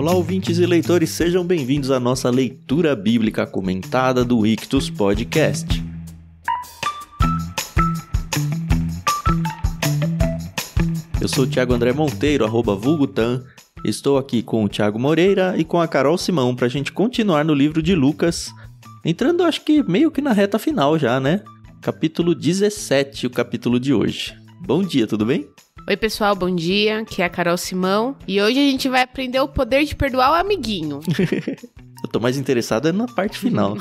Olá, ouvintes e leitores, sejam bem-vindos à nossa leitura bíblica comentada do Ictus Podcast. Eu sou o Thiago André Monteiro, @vulgutan. Estou aqui com o Thiago Moreira e com a Carol Simão para a gente continuar no livro de Lucas, entrando acho que meio que na reta final já, né? Capítulo 17, o capítulo de hoje. Bom dia, tudo bem? Oi pessoal, bom dia, aqui é a Carol Simão e hoje a gente vai aprender o poder de perdoar o amiguinho. Eu tô mais interessado na parte final.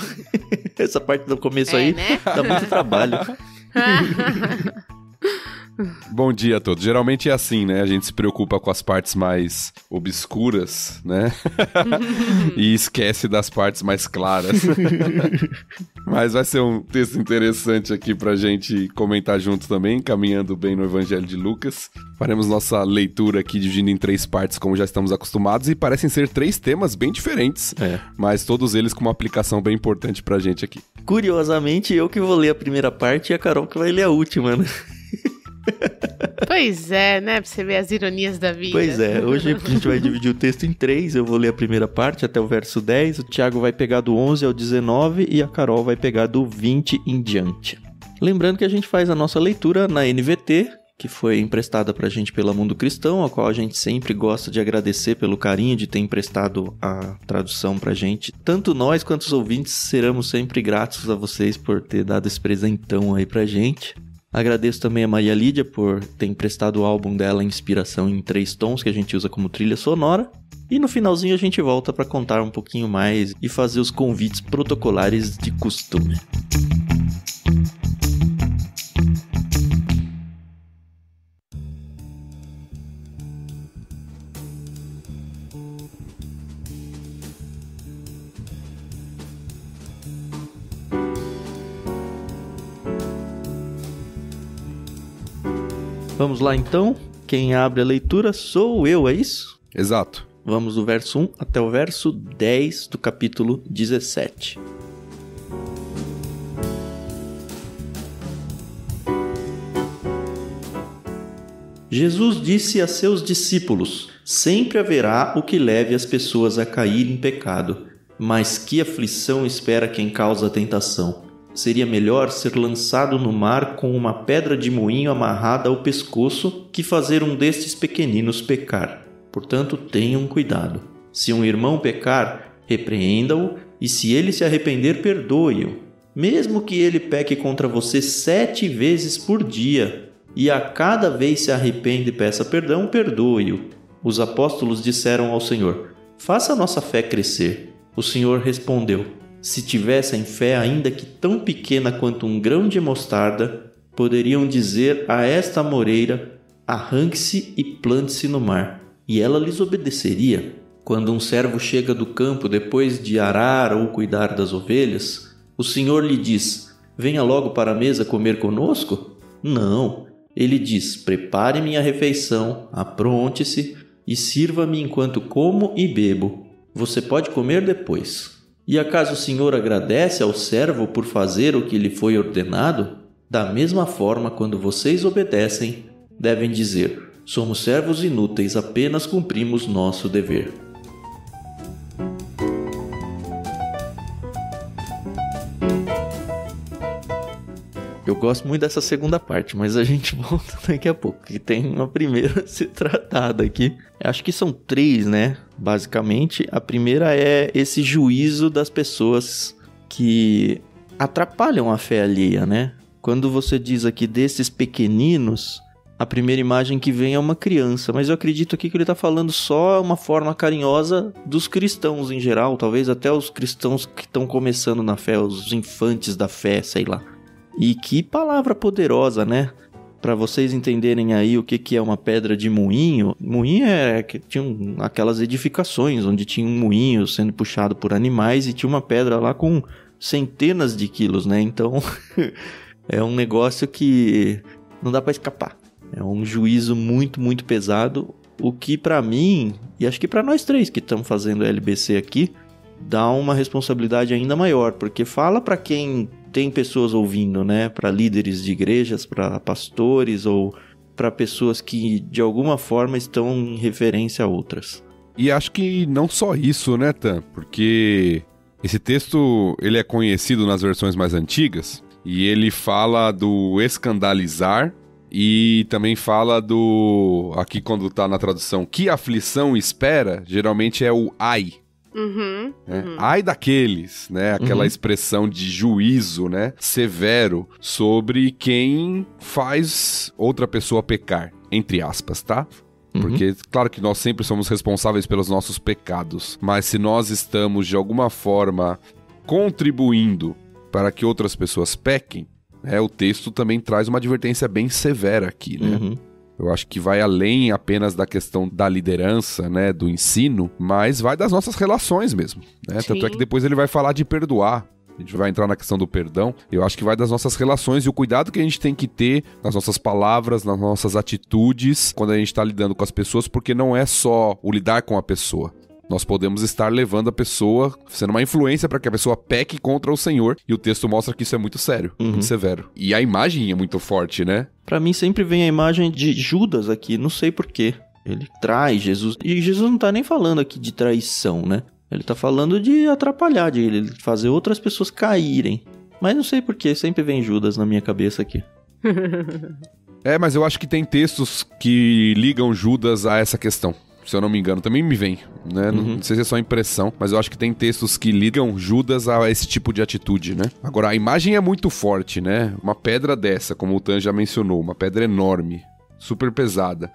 Essa parte do começo aí, né? Dá muito trabalho. Bom dia a todos. Geralmente é assim, né? A gente se preocupa com as partes mais obscuras, né? E esquece das partes mais claras. Mas vai ser um texto interessante aqui pra gente comentar junto também, caminhando bem no Evangelho de Lucas. Faremos nossa leitura aqui dividindo em 3 partes, como já estamos acostumados, e parecem ser 3 temas bem diferentes, mas todos eles com uma aplicação bem importante pra gente aqui. Curiosamente, eu que vou ler a primeira parte e a Carol que vai ler a última, né? Pois é, né? Pra você ver as ironias da vida. Pois é, hoje a gente vai dividir o texto em 3, eu vou ler a primeira parte até o verso 10, o Thiago vai pegar do 11 ao 19 e a Carol vai pegar do 20 em diante. Lembrando que a gente faz a nossa leitura na NVT, que foi emprestada pra gente pela Mundo Cristão, a qual a gente sempre gosta de agradecer pelo carinho de ter emprestado a tradução pra gente. Tanto nós quanto os ouvintes seremos sempre gratos a vocês por ter dado esse presentão aí pra gente. Agradeço também a Maria Lídia por ter emprestado o álbum dela Inspiração em 3 Tons, que a gente usa como trilha sonora. E no finalzinho a gente volta para contar um pouquinho mais e fazer os convites protocolares de costume. Vamos lá então, quem abre a leitura sou eu, é isso? Exato. Vamos do verso 1 até o verso 10 do capítulo 17. Jesus disse a seus discípulos: sempre haverá o que leve as pessoas a cair em pecado, mas que aflição espera quem causa a tentação. Seria melhor ser lançado no mar com uma pedra de moinho amarrada ao pescoço que fazer um destes pequeninos pecar. Portanto, tenham cuidado. Se um irmão pecar, repreenda-o, e se ele se arrepender, perdoe-o. Mesmo que ele peque contra você 7 vezes por dia, e a cada vez se arrependa e peça perdão, perdoe-o. Os apóstolos disseram ao Senhor: faça a nossa fé crescer. O Senhor respondeu: se tivessem fé ainda que tão pequena quanto um grão de mostarda, poderiam dizer a esta amoreira: arranque-se e plante-se no mar, e ela lhes obedeceria. Quando um servo chega do campo depois de arar ou cuidar das ovelhas, o Senhor lhe diz: venha logo para a mesa comer conosco? Não. Ele diz: prepare-me a refeição, apronte-se e sirva-me enquanto como e bebo. Você pode comer depois. E acaso o Senhor agradece ao servo por fazer o que lhe foi ordenado? Da mesma forma, quando vocês obedecem, devem dizer: somos servos inúteis, apenas cumprimos nosso dever. Eu gosto muito dessa segunda parte, mas a gente volta daqui a pouco, que tem uma primeira a ser tratada aqui. Acho que são 3, né? Basicamente, a primeira é esse juízo das pessoas que atrapalham a fé alheia, né? Quando você diz aqui desses pequeninos, a primeira imagem que vem é uma criança, mas eu acredito aqui que ele está falando só uma forma carinhosa dos cristãos em geral, talvez até os cristãos que estão começando na fé, os infantes da fé, sei lá. E que palavra poderosa, né? Para vocês entenderem aí o que é uma pedra de moinho. Moinho é que tinha aquelas edificações onde tinha um moinho sendo puxado por animais e tinha uma pedra lá com centenas de quilos, né? Então é um negócio que não dá para escapar. É um juízo muito, muito pesado. O que para mim, e acho que para nós 3 que estamos fazendo a LBC aqui, dá uma responsabilidade ainda maior, porque fala para quem tem pessoas ouvindo, né? Para líderes de igrejas, para pastores ou para pessoas que de alguma forma estão em referência a outras. E acho que não só isso, né, Tan? Porque esse texto, ele é conhecido nas versões mais antigas, e ele fala do escandalizar, e também fala do, aqui quando tá na tradução, que aflição espera, geralmente é o ai. Ai daqueles, né? Aquela expressão de juízo, né? Severo sobre quem faz outra pessoa pecar, entre aspas, tá? Porque, claro que nós sempre somos responsáveis pelos nossos pecados, mas se nós estamos, de alguma forma, contribuindo para que outras pessoas pequem, o texto também traz uma advertência bem severa aqui, né? Eu acho que vai além apenas da questão da liderança, né, do ensino, mas vai das nossas relações mesmo, né? Tanto é que depois ele vai falar de perdoar. A gente vai entrar na questão do perdão. Eu acho que vai das nossas relações e o cuidado que a gente tem que ter nas nossas palavras, nas nossas atitudes, quando a gente está lidando com as pessoas, porque não é só o lidar com a pessoa. Nós podemos estar levando a pessoa, sendo uma influência para que a pessoa peque contra o Senhor. E o texto mostra que isso é muito sério, muito severo. E a imagem é muito forte, né? Pra mim sempre vem a imagem de Judas aqui, não sei porquê. Ele trai Jesus. E Jesus não tá nem falando aqui de traição, né? Ele tá falando de atrapalhar, de ele fazer outras pessoas caírem. Mas não sei porquê, sempre vem Judas na minha cabeça aqui. Mas eu acho que tem textos que ligam Judas a essa questão. Se eu não me engano, também me vem, né? Não sei se é só impressão, mas eu acho que tem textos que ligam Judas a esse tipo de atitude, né? Agora, a imagem é muito forte, né? Uma pedra dessa, como o Tan já mencionou, uma pedra enorme, super pesada,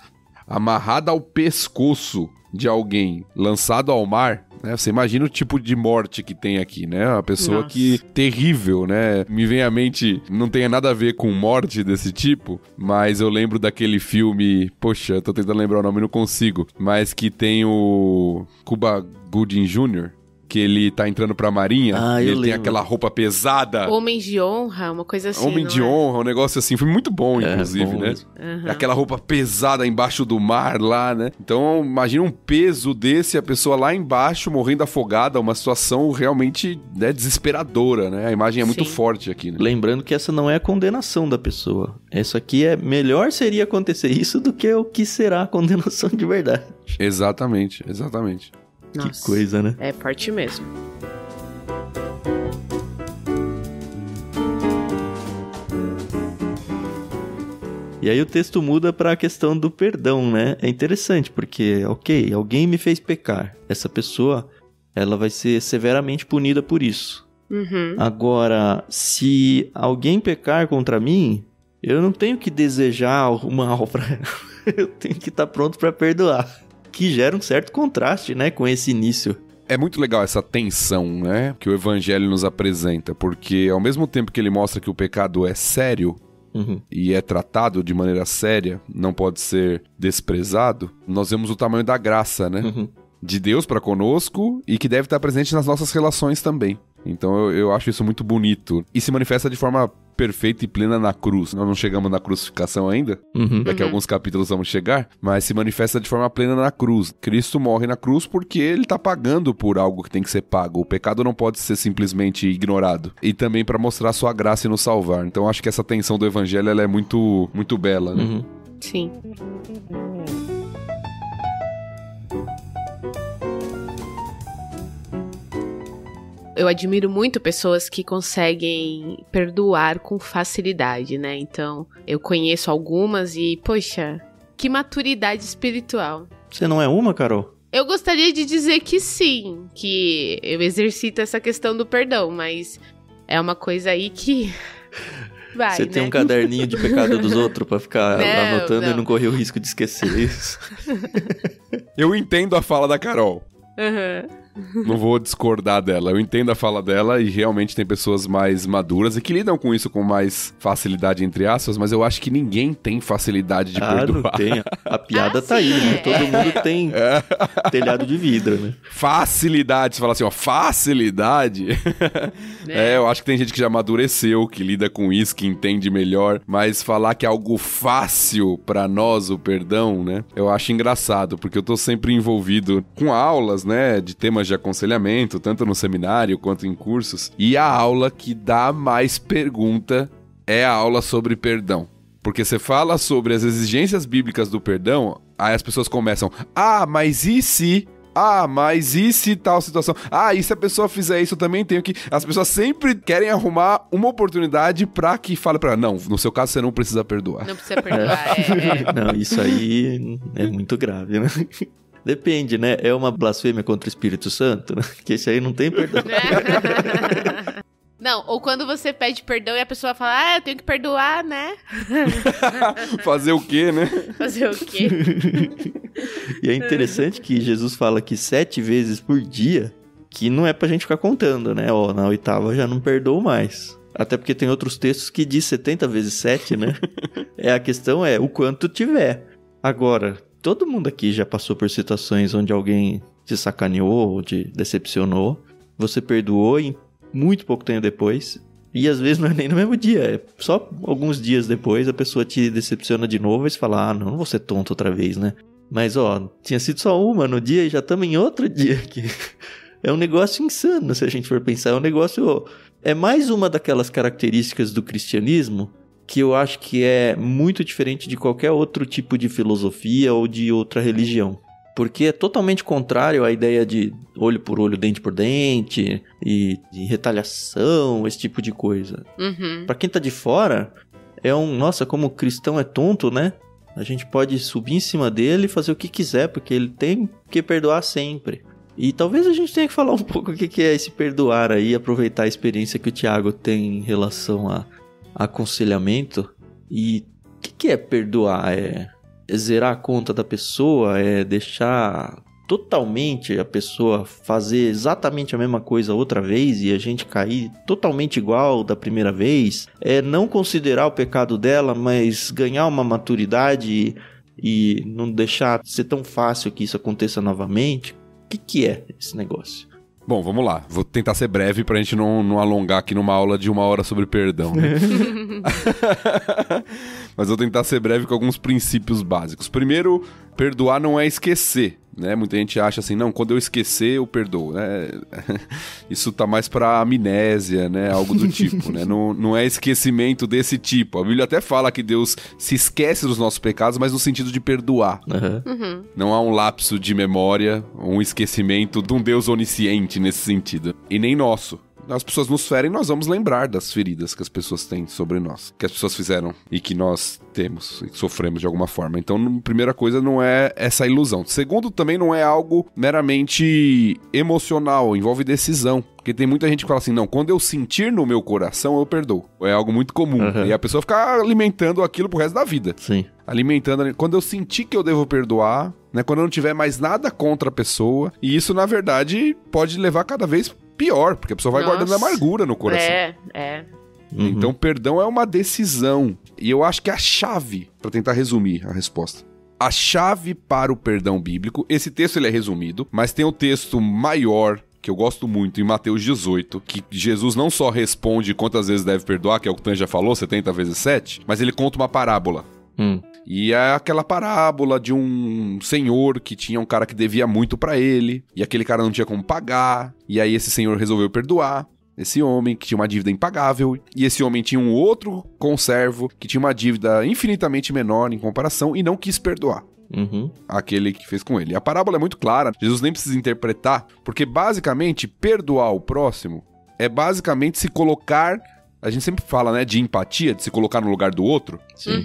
amarrada ao pescoço de alguém, lançado ao mar, né? Você imagina o tipo de morte que tem aqui, né? Uma pessoa que... terrível, né? Me vem à mente, não tem nada a ver com morte desse tipo, mas eu lembro daquele filme... Poxa, eu tô tentando lembrar o nome e não consigo. Mas que tem o Cuba Gooding Jr., que ele tá entrando pra marinha, e ele tem aquela roupa pesada. Homens de honra, uma coisa assim. Homem de honra, um negócio assim. Foi muito bom, inclusive, bom, né? Aquela roupa pesada embaixo do mar lá, né? Então, imagina um peso desse, a pessoa lá embaixo morrendo afogada, uma situação realmente, né, desesperadora, né? A imagem é muito forte aqui, né? Lembrando que essa não é a condenação da pessoa. Isso aqui é... melhor seria acontecer isso do que o que será a condenação de verdade. Exatamente. Nossa, que coisa, né? É forte mesmo. E aí o texto muda para a questão do perdão, né? É interessante, porque, ok, alguém me fez pecar. Essa pessoa, ela vai ser severamente punida por isso. Agora, se alguém pecar contra mim, eu não tenho que desejar o mal pra ela. Eu tenho que estar pronto para perdoar. Que gera um certo contraste, né, com esse início. É muito legal essa tensão, né, que o Evangelho nos apresenta, porque ao mesmo tempo que ele mostra que o pecado é sério e é tratado de maneira séria, não pode ser desprezado, nós vemos o tamanho da graça, né, de Deus para conosco e que deve estar presente nas nossas relações também. Então eu acho isso muito bonito. E se manifesta de forma perfeita e plena na cruz. Nós não chegamos na crucificação ainda. Daqui a alguns capítulos vamos chegar. Mas se manifesta de forma plena na cruz. Cristo morre na cruz porque ele está pagando por algo que tem que ser pago. O pecado não pode ser simplesmente ignorado. E também para mostrar sua graça e nos salvar. Então acho que essa tensão do evangelho ela é muito, muito bela, né? Sim. Eu admiro muito pessoas que conseguem perdoar com facilidade, né? Então, eu conheço algumas e, poxa, que maturidade espiritual. Você não é uma, Carol? Eu gostaria de dizer que sim, que eu exercito essa questão do perdão, mas é uma coisa aí que... vai, você tem um caderninho de pecado dos outros pra ficar anotando e não correr o risco de esquecer isso. Eu entendo a fala da Carol. Não vou discordar dela. Eu entendo a fala dela e realmente tem pessoas mais maduras e que lidam com isso com mais facilidade, entre aspas, mas eu acho que ninguém tem facilidade de perdoar. Não tem. A piada tá aí, né? Todo mundo tem telhado de vidro, né? Facilidade. Você fala assim, ó, facilidade? Eu acho que tem gente que já amadureceu, que lida com isso, que entende melhor, mas falar que é algo fácil pra nós, o perdão, né? Eu acho engraçado, porque eu tô sempre envolvido com aulas, né, de temas de aconselhamento, tanto no seminário quanto em cursos, e a aula que dá mais pergunta é a aula sobre perdão. Porque você fala sobre as exigências bíblicas do perdão, aí as pessoas começam, mas e se Ah, mas e se tal situação? Ah, e se a pessoa fizer isso, eu também tenho que... As pessoas sempre querem arrumar uma oportunidade pra que fale pra ela, não, no seu caso você não precisa perdoar. Não precisa perdoar, Não, isso aí é muito grave, né? Depende, né? É uma blasfêmia contra o Espírito Santo, né? Que esse aí não tem perdão. Não, ou quando você pede perdão e a pessoa fala, eu tenho que perdoar, né? Fazer o quê, né? Fazer o quê? E é interessante que Jesus fala que 7 vezes por dia, que não é pra gente ficar contando, né? Ó, na 8ª já não perdoo mais. Até porque tem outros textos que diz 70 vezes 7, né? A questão é o quanto tiver. Agora, todo mundo aqui já passou por situações onde alguém te sacaneou ou te decepcionou. Você perdoou em muito pouco tempo depois. E às vezes não é nem no mesmo dia. É só alguns dias depois a pessoa te decepciona de novo e você fala, não vou ser tonto outra vez, né? Mas tinha sido só uma no dia e já estamos em outro dia aqui. É um negócio insano se a gente for pensar. É um negócio... É mais uma daquelas características do cristianismo que eu acho que é muito diferente de qualquer outro tipo de filosofia ou de outra religião. Porque é totalmente contrário à ideia de olho por olho, dente por dente, e de retaliação, esse tipo de coisa. Uhum. Pra quem tá de fora, nossa, como o cristão é tonto, né? A gente pode subir em cima dele e fazer o que quiser, porque ele tem que perdoar sempre. E talvez a gente tenha que falar um pouco o que é esse perdoar aí, aproveitar a experiência que o Thiago tem em relação a aconselhamento. E o que é perdoar? É zerar a conta da pessoa? É deixar totalmente a pessoa fazer exatamente a mesma coisa outra vez e a gente cair totalmente igual da primeira vez? É não considerar o pecado dela, mas ganhar uma maturidade e não deixar ser tão fácil que isso aconteça novamente? O que é esse negócio? Bom, vamos lá. Vou tentar ser breve pra gente não alongar aqui numa aula de 1 hora sobre perdão, né? Mas vou tentar ser breve com alguns princípios básicos. Primeiro, perdoar não é esquecer, né? Muita gente acha assim, não, quando eu esquecer, eu perdoo, né? Isso tá mais pra amnésia, né? Algo do tipo, né? Não é esquecimento desse tipo. A Bíblia até fala que Deus se esquece dos nossos pecados, mas no sentido de perdoar. Uhum. Não há um lapso de memória, um esquecimento de um Deus onisciente nesse sentido. E nem nosso. As pessoas nos ferem, nós vamos lembrar das feridas que as pessoas têm sobre nós, que as pessoas fizeram e que nós temos e sofremos de alguma forma. Então, primeira coisa, não é essa ilusão. Segundo, também não é algo meramente emocional, envolve decisão. Porque tem muita gente que fala assim, não, quando eu sentir no meu coração, eu perdoo. É algo muito comum. E a pessoa fica alimentando aquilo pro resto da vida. Sim. Alimentando, quando eu sentir que eu devo perdoar, né, quando eu não tiver mais nada contra a pessoa, e isso, na verdade, pode levar cada vez pior, porque a pessoa vai guardando amargura no coração. É. Então, perdão é uma decisão. E eu acho que a chave, pra tentar resumir a resposta, a chave para o perdão bíblico, esse texto ele é resumido, mas tem um texto maior, que eu gosto muito, em Mateus 18, que Jesus não só responde quantas vezes deve perdoar, que é o que o Tan já falou, 70 vezes 7, mas ele conta uma parábola. E é aquela parábola de um senhor que tinha um cara que devia muito pra ele, e aquele cara não tinha como pagar, e aí esse senhor resolveu perdoar esse homem que tinha uma dívida impagável, e esse homem tinha um outro conservo que tinha uma dívida infinitamente menor em comparação e não quis perdoar. Aquele que fez com ele. A parábola é muito clara, Jesus nem precisa interpretar, porque basicamente perdoar o próximo é basicamente se colocar, a gente sempre fala, né, de empatia, de se colocar no lugar do outro. Sim.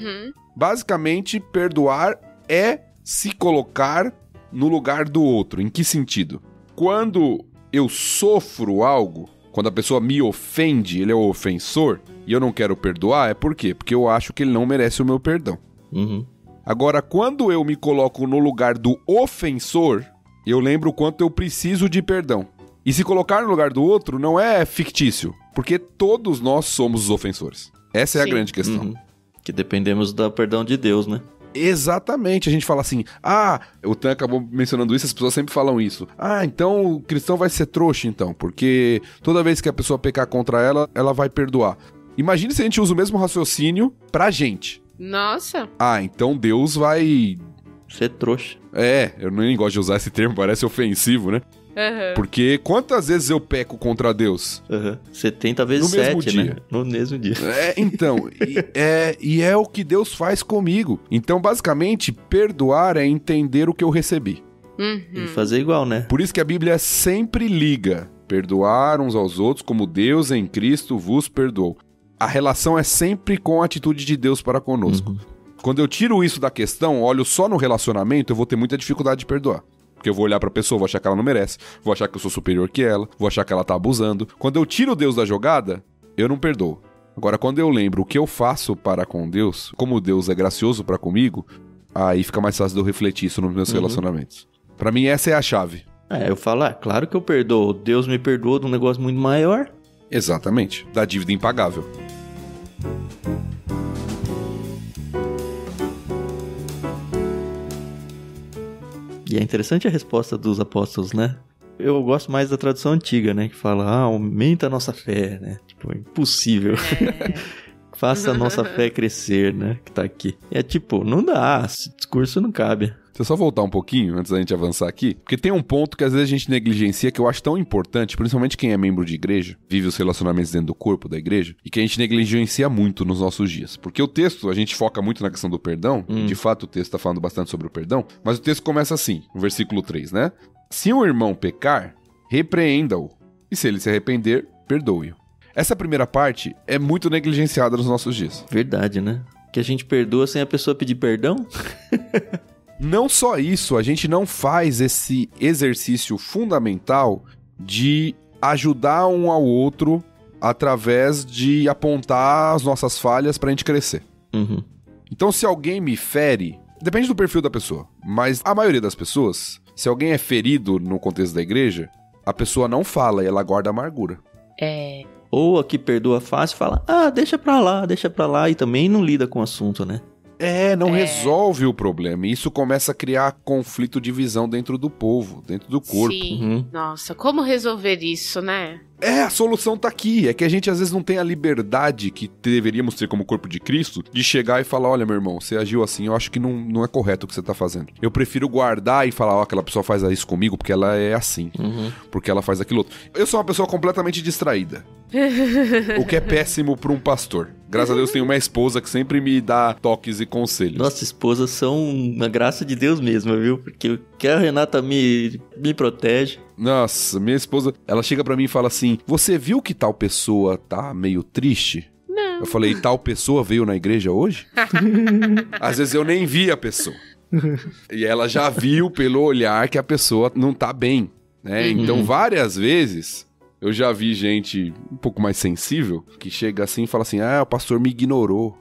Basicamente, perdoar é se colocar no lugar do outro. Em que sentido? Quando eu sofro algo, quando a pessoa me ofende, ele é o ofensor, e eu não quero perdoar, é por quê? Porque eu acho que ele não merece o meu perdão. Agora, quando eu me coloco no lugar do ofensor, eu lembro o quanto eu preciso de perdão. E se colocar no lugar do outro não é fictício, porque todos nós somos os ofensores. Essa é a grande questão. Que dependemos do perdão de Deus, né? Exatamente, a gente fala assim, o Tan acabou mencionando isso, as pessoas sempre falam isso. Então o cristão vai ser trouxa então, porque toda vez que a pessoa pecar contra ela, ela vai perdoar. Imagine se a gente usa o mesmo raciocínio pra gente. Nossa. Então Deus vai... ser trouxa. Eu nem gosto de usar esse termo, parece ofensivo, né? Porque quantas vezes eu peco contra Deus? 70 vezes 7, né? No mesmo dia. Então, e é o que Deus faz comigo. Então, basicamente, perdoar é entender o que eu recebi. e fazer igual, né? Por isso que a Bíblia sempre liga: perdoar uns aos outros como Deus em Cristo vos perdoou. A relação é sempre com a atitude de Deus para conosco. Quando eu tiro isso da questão, olho só no relacionamento, eu vou ter muita dificuldade de perdoar. Porque eu vou olhar pra pessoa, vou achar que ela não merece, vou achar que eu sou superior que ela, vou achar que ela tá abusando. Quando eu tiro Deus da jogada, eu não perdoo. Agora, quando eu lembro o que eu faço para com Deus, como Deus é gracioso para comigo, aí fica mais fácil de eu refletir isso nos meus relacionamentos. Pra mim, essa é a chave. Eu falo, claro que eu perdoo. Deus me perdoou de um negócio muito maior. Exatamente, da dívida impagável. E é interessante a resposta dos apóstolos, né? Eu gosto mais da tradução antiga, né? Que fala, aumenta a nossa fé, né? Tipo, é impossível. Faça a nossa fé crescer, né? Que tá aqui. É tipo, não dá, esse discurso não cabe. Deixa eu só voltar um pouquinho antes da gente avançar aqui, porque tem um ponto que às vezes a gente negligencia, que eu acho tão importante, principalmente quem é membro de igreja, vive os relacionamentos dentro do corpo da igreja, e que a gente negligencia muito nos nossos dias. Porque o texto, a gente foca muito na questão do perdão, de fato o texto tá falando bastante sobre o perdão, mas o texto começa assim, no versículo 3, né? Se um irmão pecar, repreenda-o, e se ele se arrepender, perdoe-o. Essa primeira parte é muito negligenciada nos nossos dias. Verdade, né? Que a gente perdoa sem a pessoa pedir perdão? Não só isso, a gente não faz esse exercício fundamental de ajudar um ao outro através de apontar as nossas falhas pra gente crescer. Então, se alguém me fere, depende do perfil da pessoa, mas a maioria das pessoas, se alguém é ferido no contexto da igreja, a pessoa não fala e ela guarda amargura. Ou a que perdoa fácil fala, deixa pra lá, e também não lida com o assunto, né? Não resolve o problema. E isso começa a criar conflito de visão dentro do povo, dentro do corpo. Sim. Nossa, como resolver isso, né? A solução tá aqui. É que a gente às vezes não tem a liberdade que deveríamos ter como corpo de Cristo de chegar e falar, olha, meu irmão, você agiu assim, eu acho que não é correto o que você tá fazendo. Eu prefiro guardar e falar, aquela pessoa faz isso comigo porque ela é assim. Porque ela faz aquilo outro. Eu sou uma pessoa completamente distraída. O que é péssimo pra um pastor. Graças a Deus tenho uma esposa que sempre me dá toques e conselhos. Nossas esposas são uma graça de Deus mesmo, viu? Porque que a Renata me protege. Nossa, minha esposa, ela chega pra mim e fala assim, você viu que tal pessoa tá meio triste? Não. Eu falei, tal pessoa veio na igreja hoje? Às vezes eu nem vi a pessoa. E ela já viu pelo olhar que a pessoa não tá bem, né? Então várias vezes eu já vi gente um pouco mais sensível que chega assim e fala assim, o pastor me ignorou.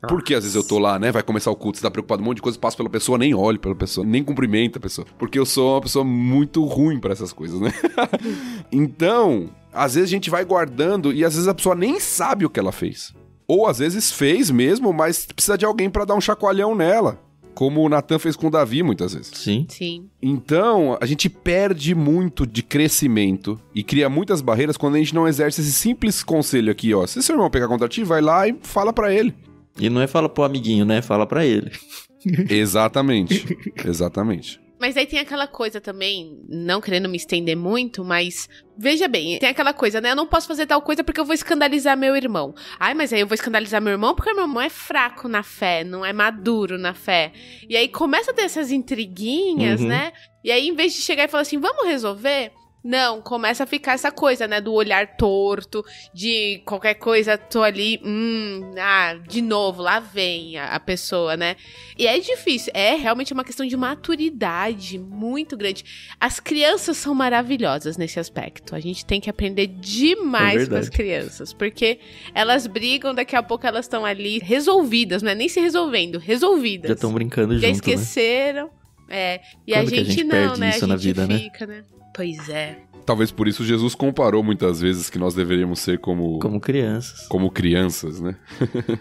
Porque às vezes eu tô lá, né, vai começar o culto, você tá preocupado com um monte de coisa, passo pela pessoa, nem olho pela pessoa, nem cumprimento a pessoa. Porque eu sou uma pessoa muito ruim pra essas coisas, né? Então, às vezes a gente vai guardando e às vezes a pessoa nem sabe o que ela fez. Ou às vezes fez mesmo, mas precisa de alguém pra dar um chacoalhão nela. Como o Natan fez com o Davi muitas vezes. Sim. Então, a gente perde muito de crescimento e cria muitas barreiras quando a gente não exerce esse simples conselho aqui, ó. Se seu irmão pegar contra ti, vai lá e fala pra ele. E não é fala pro amiguinho, né? Fala pra ele. Exatamente. Mas aí tem aquela coisa também, não querendo me estender muito, mas veja bem, tem aquela coisa, né? Eu não posso fazer tal coisa porque eu vou escandalizar meu irmão. Mas aí eu vou escandalizar meu irmão porque meu irmão é fraco na fé, não é maduro na fé. E aí começa a ter essas intriguinhas, né? E aí em vez de chegar e falar assim, vamos resolver? Não, começa a ficar essa coisa, né, do olhar torto, de qualquer coisa, tô ali, de novo, lá vem a pessoa, né? E é difícil, é realmente uma questão de maturidade muito grande. As crianças são maravilhosas nesse aspecto, a gente tem que aprender demais com as crianças, porque elas brigam, daqui a pouco elas estão ali resolvidas, não é nem se resolvendo, resolvidas. Já estão brincando já junto, esqueceram, né? E a gente não, né, isso a na gente vida, fica, né? Pois é. Talvez por isso Jesus comparou muitas vezes que nós deveríamos ser como crianças. Como crianças, né?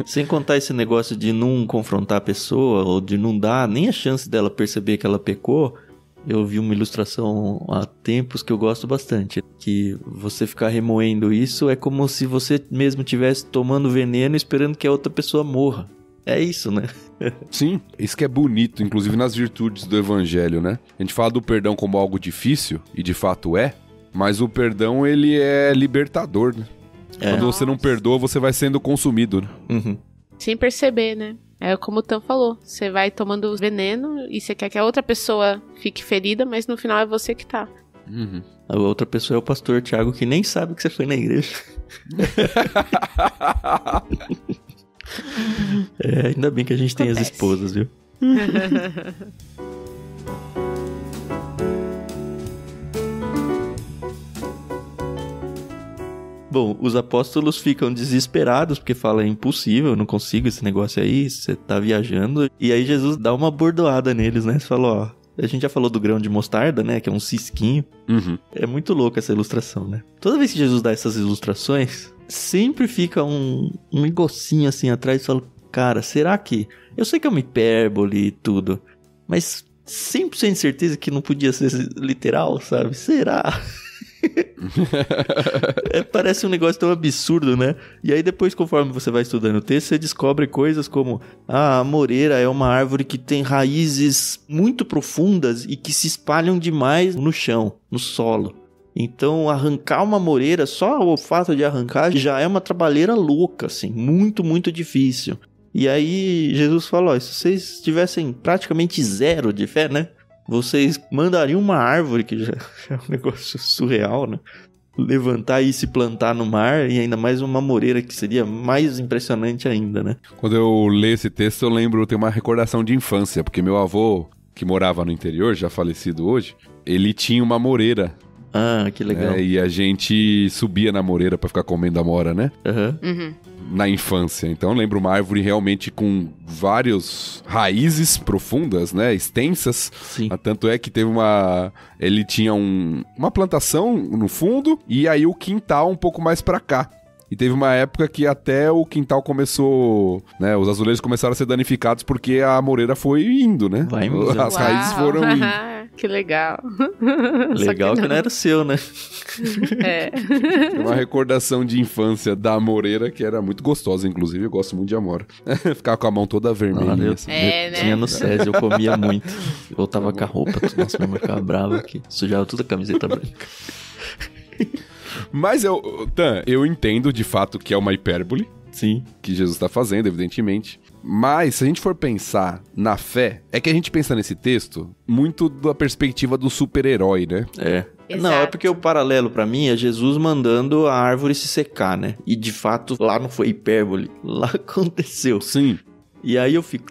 Sem contar esse negócio de não confrontar a pessoa ou de não dar nem a chance dela perceber que ela pecou. Eu vi uma ilustração há tempos que eu gosto bastante. Que você ficar remoendo isso é como se você mesmo estivesse tomando veneno esperando que a outra pessoa morra. É isso, né? Sim, isso que é bonito, inclusive nas virtudes do evangelho, né? A gente fala do perdão como algo difícil, e de fato é, mas o perdão, ele é libertador, né? Quando você não perdoa, você vai sendo consumido, né? Sem perceber, né? É como o Tan falou, você vai tomando veneno e você quer que a outra pessoa fique ferida, mas no final é você que tá. Uhum. A outra pessoa é o pastor Thiago, que nem sabe que você foi na igreja. Ainda bem que a gente tem as esposas, viu? Bom, os apóstolos ficam desesperados porque falam, é impossível, eu não consigo esse negócio aí, você tá viajando. E aí Jesus dá uma bordoada neles, né? Você falou, ó, a gente já falou do grão de mostarda, né? Que é um cisquinho. Uhum. É muito louco essa ilustração, né? Toda vez que Jesus dá essas ilustrações, sempre fica um negocinho assim atrás e fala, cara, será que... Eu sei que é uma hipérbole e tudo, mas 100% de certeza que não podia ser literal, sabe? Será? Parece um negócio tão absurdo, né? E aí depois, conforme você vai estudando o texto, você descobre coisas como a moreira é uma árvore que tem raízes muito profundas e que se espalham demais no chão, no solo. Então arrancar uma moreira, só o fato de arrancar já é uma trabalheira louca, assim, muito, muito difícil. E aí Jesus falou, se vocês tivessem praticamente zero de fé, né? Vocês mandariam uma árvore, que já é um negócio surreal, né? Levantar e se plantar no mar, e ainda mais uma moreira, que seria mais impressionante ainda, né? Quando eu leio esse texto, eu tenho uma recordação de infância, porque meu avô, que morava no interior, já falecido hoje, ele tinha uma moreira. Ah, que legal. E a gente subia na moreira pra ficar comendo amora, né? Uhum. Na infância. Então eu lembro uma árvore realmente com várias raízes profundas, né? Extensas. Sim. Tanto é que teve ele tinha uma plantação no fundo e aí o quintal um pouco mais pra cá. E teve uma época que até o quintal começou, né? Os azulejos começaram a ser danificados porque a moreira foi indo, né? Vai indo. As raízes foram indo. Que legal. Legal que não era seu, né? Uma recordação de infância da moreira que era muito gostosa, inclusive. Eu gosto muito de amora. Ficava com a mão toda vermelha. Assim. Né? Tinha no SESI, eu comia muito. Voltava com a roupa, nossa, minha mãe ficava brava aqui. Sujava toda a camiseta branca. Mas eu entendo de fato que é uma hipérbole. Sim. Que Jesus está fazendo, evidentemente. Mas, se a gente for pensar na fé, é que a gente pensa nesse texto muito da perspectiva do super-herói, né? Exato. Não, é porque o paralelo pra mim é Jesus mandando a árvore se secar, né? E de fato, lá não foi hipérbole, lá aconteceu. Sim. E aí eu fico,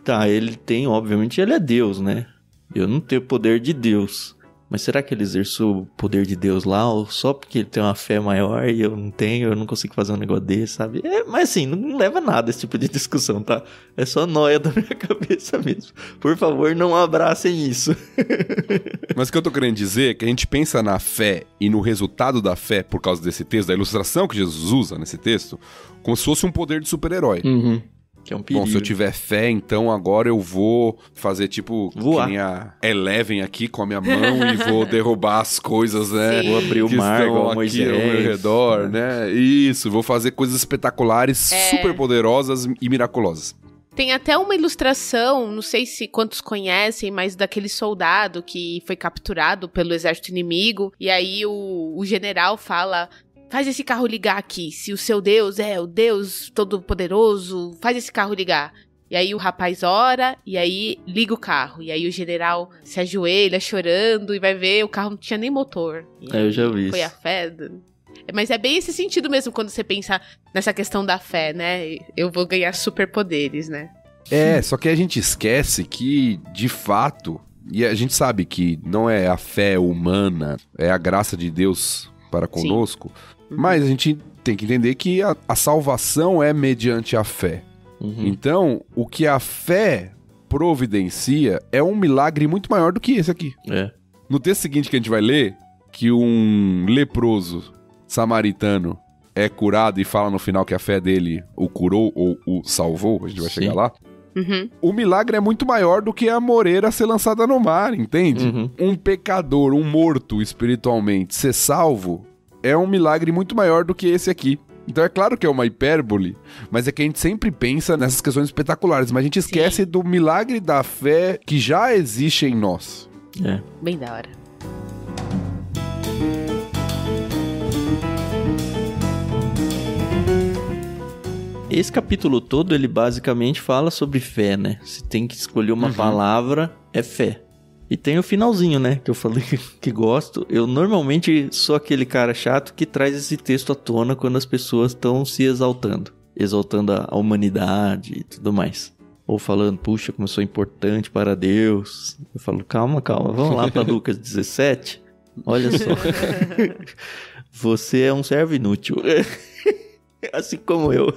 obviamente ele é Deus, né? Eu não tenho o poder de Deus. Mas será que ele exerceu o poder de Deus lá? Ou só porque ele tem uma fé maior e eu não tenho, eu não consigo fazer um negócio desse, sabe? Mas assim, não leva a nada esse tipo de discussão, tá? É só nóia da minha cabeça mesmo. Por favor, não abracem isso. Mas o que eu tô querendo dizer é que a gente pensa na fé e no resultado da fé por causa desse texto, da ilustração que Jesus usa nesse texto, como se fosse um poder de super-herói. Uhum. Que é um perigo. Bom, se eu tiver fé, então agora eu vou fazer tipo... voar. Que nem a Eleven aqui com a minha mão e vou derrubar as coisas, né? Sim. Vou abrir o mar igual aqui Moisés. ao meu redor, né? Isso, vou fazer coisas espetaculares, super poderosas e miraculosas. Tem até uma ilustração, não sei se quantos conhecem, mas daquele soldado que foi capturado pelo exército inimigo. E aí o general fala... Faz esse carro ligar aqui. Se o seu Deus é o Deus Todo-Poderoso, faz esse carro ligar. E aí o rapaz ora, e aí liga o carro. E aí o general se ajoelha chorando e vai ver, o carro não tinha nem motor. Eu já vi Foi isso. a fé. Mas é bem esse sentido mesmo quando você pensa nessa questão da fé, né? Eu vou ganhar superpoderes, né? Só que a gente esquece que, de fato, e a gente sabe que não é a fé humana, é a graça de Deus para conosco. Mas a gente tem que entender que a salvação é mediante a fé. Uhum. Então, o que a fé providencia é um milagre muito maior do que esse aqui. No texto seguinte que a gente vai ler, que um leproso samaritano é curado e fala no final que a fé dele o curou ou o salvou, a gente vai chegar lá. Uhum. O milagre é muito maior do que a moreira ser lançada no mar, entende? Uhum. Um pecador, um morto espiritualmente, ser salvo é um milagre muito maior do que esse aqui. Então é claro que é uma hipérbole, mas é que a gente sempre pensa nessas questões espetaculares, mas a gente esquece do milagre da fé que já existe em nós. Bem da hora. Esse capítulo todo, ele basicamente fala sobre fé, né? Se tem que escolher uma palavra, é fé. E tem o finalzinho, né? Que eu falei que gosto. Eu normalmente sou aquele cara chato que traz esse texto à tona quando as pessoas estão se exaltando. Exaltando a humanidade e tudo mais. Ou falando, puxa, como eu sou importante para Deus. Eu falo, calma, vamos lá para Lucas 17. Olha só. Você é um servo inútil. Assim como eu.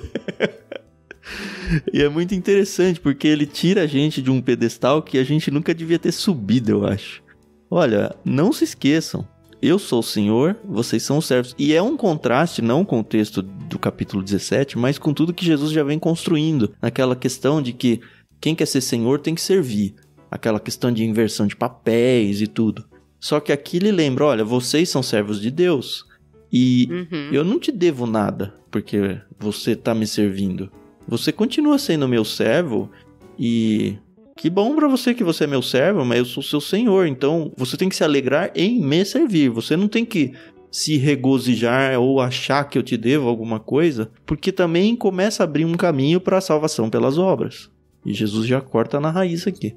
E é muito interessante, porque ele tira a gente de um pedestal que a gente nunca devia ter subido, eu acho. Olha, não se esqueçam. Eu sou o Senhor, vocês são os servos. E é um contraste, não com o texto do capítulo 17, mas com tudo que Jesus já vem construindo. Naquela questão de que quem quer ser Senhor tem que servir. Aquela questão de inversão de papéis e tudo. Só que aqui ele lembra, olha, vocês são servos de Deus. E eu não te devo nada, porque você tá me servindo. Você continua sendo meu servo e que bom pra você que você é meu servo, mas eu sou seu Senhor. Então você tem que se alegrar em me servir. Você não tem que se regozijar ou achar que eu te devo alguma coisa, porque também começa a abrir um caminho para a salvação pelas obras. E Jesus já corta na raiz aqui.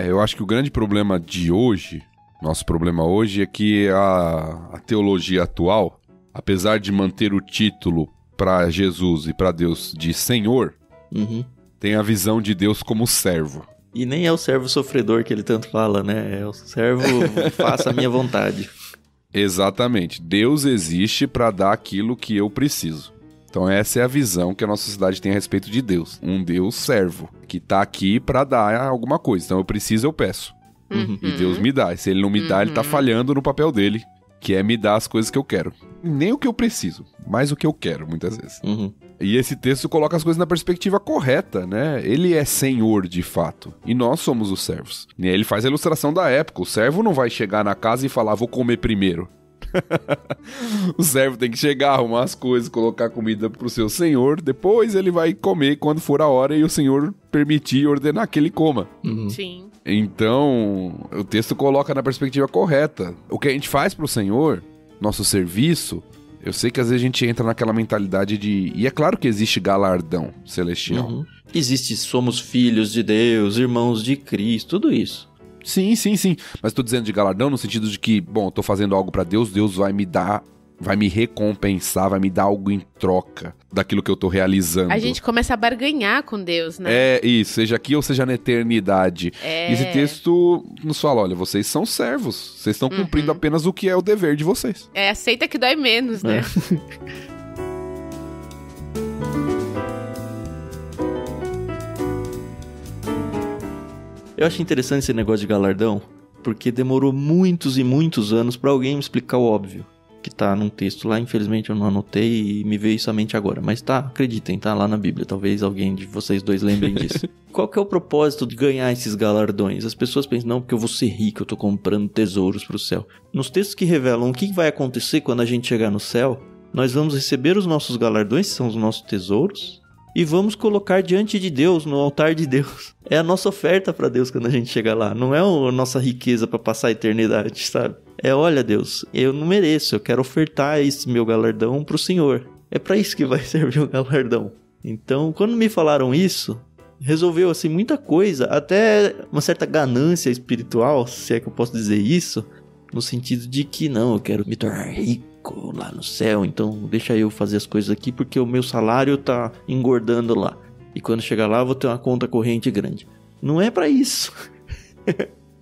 Eu acho que o grande problema de hoje, nosso problema hoje, é que a teologia atual, apesar de manter o título para Jesus e para Deus de Senhor, tem a visão de Deus como servo. E nem é o servo sofredor que ele tanto fala, né? É o servo faça a minha vontade. Exatamente. Deus existe para dar aquilo que eu preciso. Então essa é a visão que a nossa sociedade tem a respeito de Deus. Um Deus servo, que tá aqui para dar alguma coisa. Então eu preciso, eu peço. E Deus me dá. E se ele não me dá, ele tá falhando no papel dele, que é me dar as coisas que eu quero. Nem o que eu preciso, mas o que eu quero, muitas vezes. E esse texto coloca as coisas na perspectiva correta, né? Ele é senhor, de fato. E nós somos os servos. E aí ele faz a ilustração da época. O servo não vai chegar na casa e falar, vou comer primeiro. O servo tem que chegar, arrumar as coisas, colocar comida pro seu senhor. Depois ele vai comer quando for a hora e o senhor permitir e ordenar que ele coma. Sim. Então, o texto coloca na perspectiva correta. O que a gente faz pro Senhor, nosso serviço, eu sei que às vezes a gente entra naquela mentalidade de... E é claro que existe galardão celestial. Existe, somos filhos de Deus, irmãos de Cristo, tudo isso. Sim. Mas tô dizendo de galardão no sentido de que, bom, eu tô fazendo algo pra Deus, Deus vai me dar, vai me recompensar, vai me dar algo em troca daquilo que eu tô realizando. A gente começa a barganhar com Deus, né? É isso, seja aqui ou seja na eternidade. E esse texto nos fala, olha, vocês são servos, vocês estão cumprindo apenas o que é o dever de vocês. Aceita que dói menos, né? Eu acho interessante esse negócio de galardão, porque demorou muitos e muitos anos pra alguém me explicar o óbvio. Que tá num texto lá, infelizmente eu não anotei e me veio isso à mente agora. Mas tá, acreditem, tá lá na Bíblia. Talvez alguém de vocês dois lembrem disso. Qual que é o propósito de ganhar esses galardões? As pessoas pensam, não, porque eu vou ser rico, eu tô comprando tesouros pro céu. Nos textos que revelam o que vai acontecer quando a gente chegar no céu, nós vamos receber os nossos galardões, que são os nossos tesouros, e vamos colocar diante de Deus, no altar de Deus. É a nossa oferta pra Deus quando a gente chegar lá. Não é a nossa riqueza pra passar a eternidade, sabe? É, olha Deus, eu não mereço, eu quero ofertar esse meu galardão pro Senhor. É pra isso que vai servir o galardão. Então, quando me falaram isso, resolveu assim muita coisa, até uma certa ganância espiritual, se é que eu posso dizer isso, no sentido de que não, eu quero me tornar rico lá no céu, então deixa eu fazer as coisas aqui porque o meu salário tá engordando lá. E quando chegar lá eu vou ter uma conta corrente grande. Não é pra isso.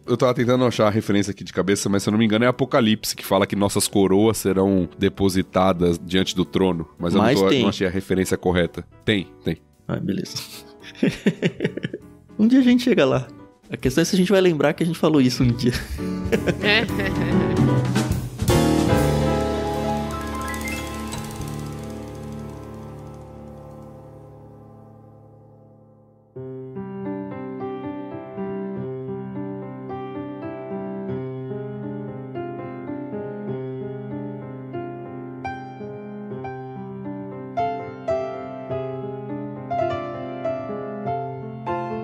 Eu tava tentando achar a referência aqui de cabeça, mas se eu não me engano é Apocalipse, que fala que nossas coroas serão depositadas diante do trono. Mas eu não achei a referência correta. Tem. Ah, beleza. Um dia a gente chega lá. A questão é se a gente vai lembrar que a gente falou isso um dia.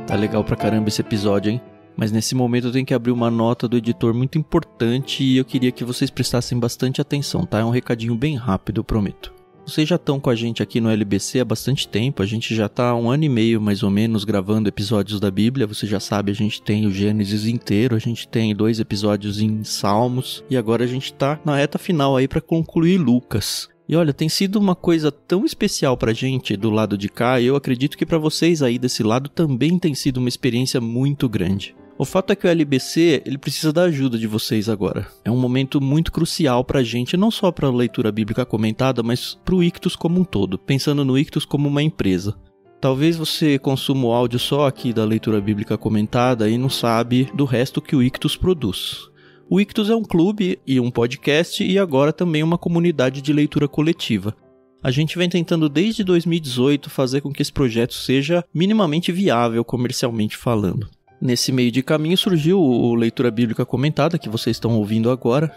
Tá legal pra caramba esse episódio, hein? Mas nesse momento eu tenho que abrir uma nota do editor muito importante e eu queria que vocês prestassem bastante atenção, tá? É um recadinho bem rápido, eu prometo. vocês já estão com a gente aqui no LBC há bastante tempo, a gente já está há 1 ano e meio mais ou menos gravando episódios da Bíblia, você já sabe, a gente tem o Gênesis inteiro, a gente tem 2 episódios em Salmos, e agora a gente está na reta final aí para concluir Lucas. E olha, tem sido uma coisa tão especial pra gente do lado de cá, e eu acredito que pra vocês aí desse lado também tem sido uma experiência muito grande. O fato é que o LBC, ele precisa da ajuda de vocês agora. É um momento muito crucial pra gente, não só pra leitura bíblica comentada, mas pro Ictus como um todo, pensando no Ictus como uma empresa. Talvez você consuma o áudio só aqui da leitura bíblica comentada e não sabe do resto que o Ictus produz. O Ictus é um clube e um podcast e agora também uma comunidade de leitura coletiva. A gente vem tentando desde 2018 fazer com que esse projeto seja minimamente viável comercialmente falando. Nesse meio de caminho surgiu o Leitura Bíblica Comentada, que vocês estão ouvindo agora.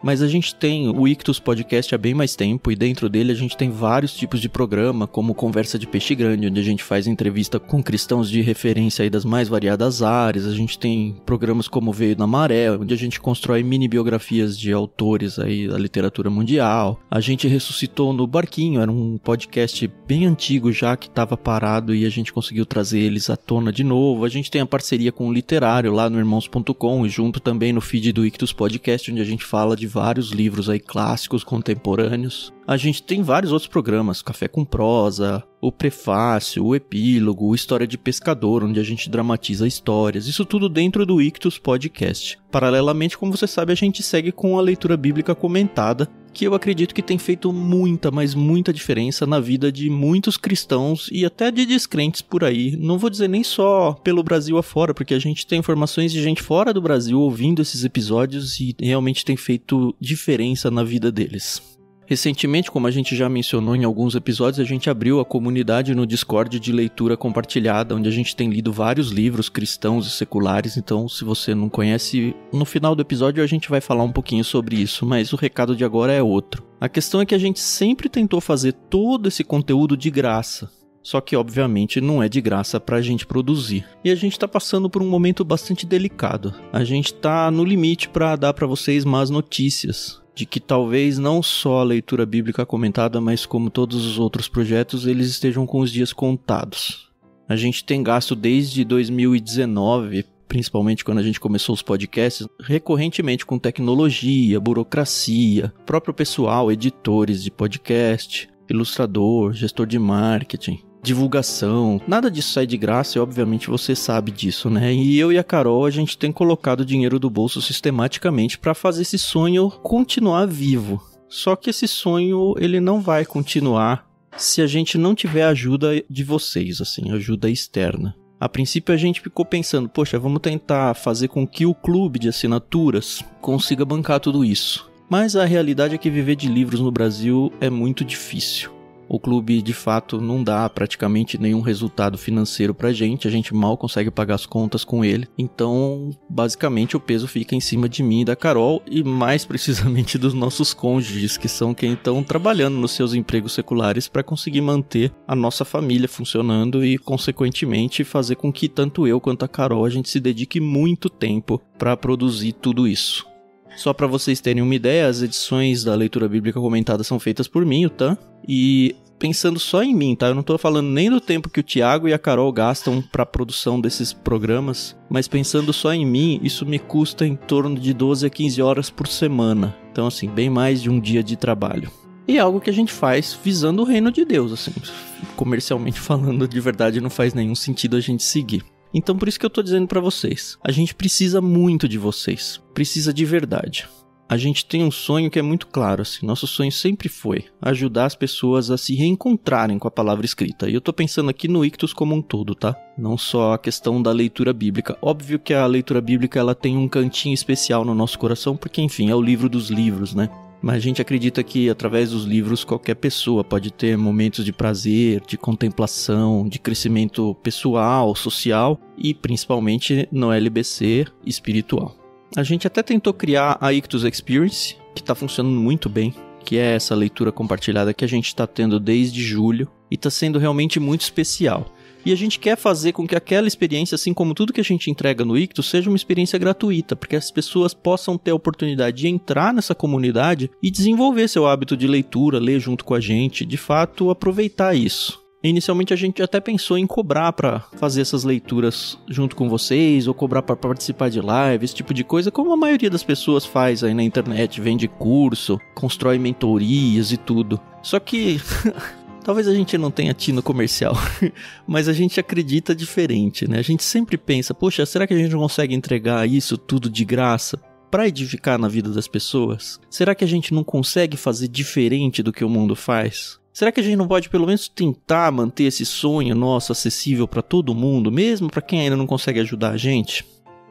Mas a gente tem o Ictus Podcast há bem mais tempo e dentro dele a gente tem vários tipos de programa, como Conversa de Peixe Grande, onde a gente faz entrevista com cristãos de referência aí das mais variadas áreas. A gente tem programas como Veio na Maré, onde a gente constrói mini biografias de autores aí da literatura mundial. A gente ressuscitou no Barquinho, era um podcast bem antigo já que estava parado e a gente conseguiu trazer eles à tona de novo. A gente tem a parceria com o Literário lá no Irmãos.com e junto também no feed do Ictus Podcast, onde a gente fala de vários livros aí clássicos, contemporâneos. A gente tem vários outros programas, Café com Prosa, o Prefácio, o Epílogo, o História de Pescador, onde a gente dramatiza histórias. Isso tudo dentro do Ictus Podcast. Paralelamente, como você sabe, a gente segue com a leitura bíblica comentada, que eu acredito que tem feito muita, mas muita diferença na vida de muitos cristãos e até de descrentes por aí. Não vou dizer nem só pelo Brasil afora, porque a gente tem informações de gente fora do Brasil ouvindo esses episódios e realmente tem feito diferença na vida deles. Recentemente, como a gente já mencionou em alguns episódios, a gente abriu a comunidade no Discord de leitura compartilhada, onde a gente tem lido vários livros cristãos e seculares. Então, se você não conhece, no final do episódio a gente vai falar um pouquinho sobre isso, mas o recado de agora é outro. A questão é que a gente sempre tentou fazer todo esse conteúdo de graça. Só que, obviamente, não é de graça pra gente produzir. E a gente tá passando por um momento bastante delicado. A gente tá no limite pra dar pra vocês más notícias. De que talvez não só a leitura bíblica comentada, mas como todos os outros projetos, eles estejam com os dias contados. A gente tem gasto desde 2019, principalmente quando a gente começou os podcasts, recorrentemente com tecnologia, burocracia, próprio pessoal, editores de podcast, ilustrador, gestor de marketing, divulgação, nada disso sai de graça e obviamente você sabe disso, né? E eu e a Carol, a gente tem colocado dinheiro do bolso sistematicamente para fazer esse sonho continuar vivo. Só que esse sonho, ele não vai continuar se a gente não tiver ajuda de vocês, assim, ajuda externa. A princípio a gente ficou pensando, poxa, vamos tentar fazer com que o clube de assinaturas consiga bancar tudo isso. Mas a realidade é que viver de livros no Brasil é muito difícil. O clube, de fato, não dá praticamente nenhum resultado financeiro pra gente. A gente mal consegue pagar as contas com ele. Então, basicamente, o peso fica em cima de mim e da Carol. E mais precisamente dos nossos cônjuges, que são quem estão trabalhando nos seus empregos seculares para conseguir manter a nossa família funcionando e, consequentemente, fazer com que tanto eu quanto a Carol a gente se dedique muito tempo para produzir tudo isso. Só para vocês terem uma ideia, as edições da leitura bíblica comentada são feitas por mim, o Tan, e pensando só em mim, tá? Eu não tô falando nem do tempo que o Thiago e a Carol gastam para a produção desses programas, mas pensando só em mim, isso me custa em torno de 12 a 15 horas por semana. Então, assim, bem mais de um dia de trabalho. E é algo que a gente faz visando o reino de Deus, assim, comercialmente falando, de verdade não faz nenhum sentido a gente seguir. Então por isso que eu tô dizendo pra vocês, a gente precisa muito de vocês, precisa de verdade. A gente tem um sonho que é muito claro, assim, nosso sonho sempre foi ajudar as pessoas a se reencontrarem com a palavra escrita. E eu tô pensando aqui no Ictus como um todo, tá? Não só a questão da leitura bíblica. Óbvio que a leitura bíblica ela tem um cantinho especial no nosso coração, porque enfim, é o livro dos livros, né? Mas a gente acredita que através dos livros qualquer pessoa pode ter momentos de prazer, de contemplação, de crescimento pessoal, social e principalmente no LBC espiritual. A gente até tentou criar a Ictus Experience, que está funcionando muito bem, que é essa leitura compartilhada que a gente está tendo desde julho e está sendo realmente muito especial. E a gente quer fazer com que aquela experiência, assim como tudo que a gente entrega no Ictus, seja uma experiência gratuita, porque as pessoas possam ter a oportunidade de entrar nessa comunidade e desenvolver seu hábito de leitura, ler junto com a gente, de fato aproveitar isso. Inicialmente a gente até pensou em cobrar para fazer essas leituras junto com vocês, ou cobrar para participar de live, esse tipo de coisa, como a maioria das pessoas faz aí na internet, vende curso, constrói mentorias e tudo. Só que talvez a gente não tenha tino comercial, mas a gente acredita diferente, né? A gente sempre pensa, poxa, será que a gente não consegue entregar isso tudo de graça para edificar na vida das pessoas? Será que a gente não consegue fazer diferente do que o mundo faz? Será que a gente não pode pelo menos tentar manter esse sonho nosso acessível para todo mundo, mesmo para quem ainda não consegue ajudar a gente?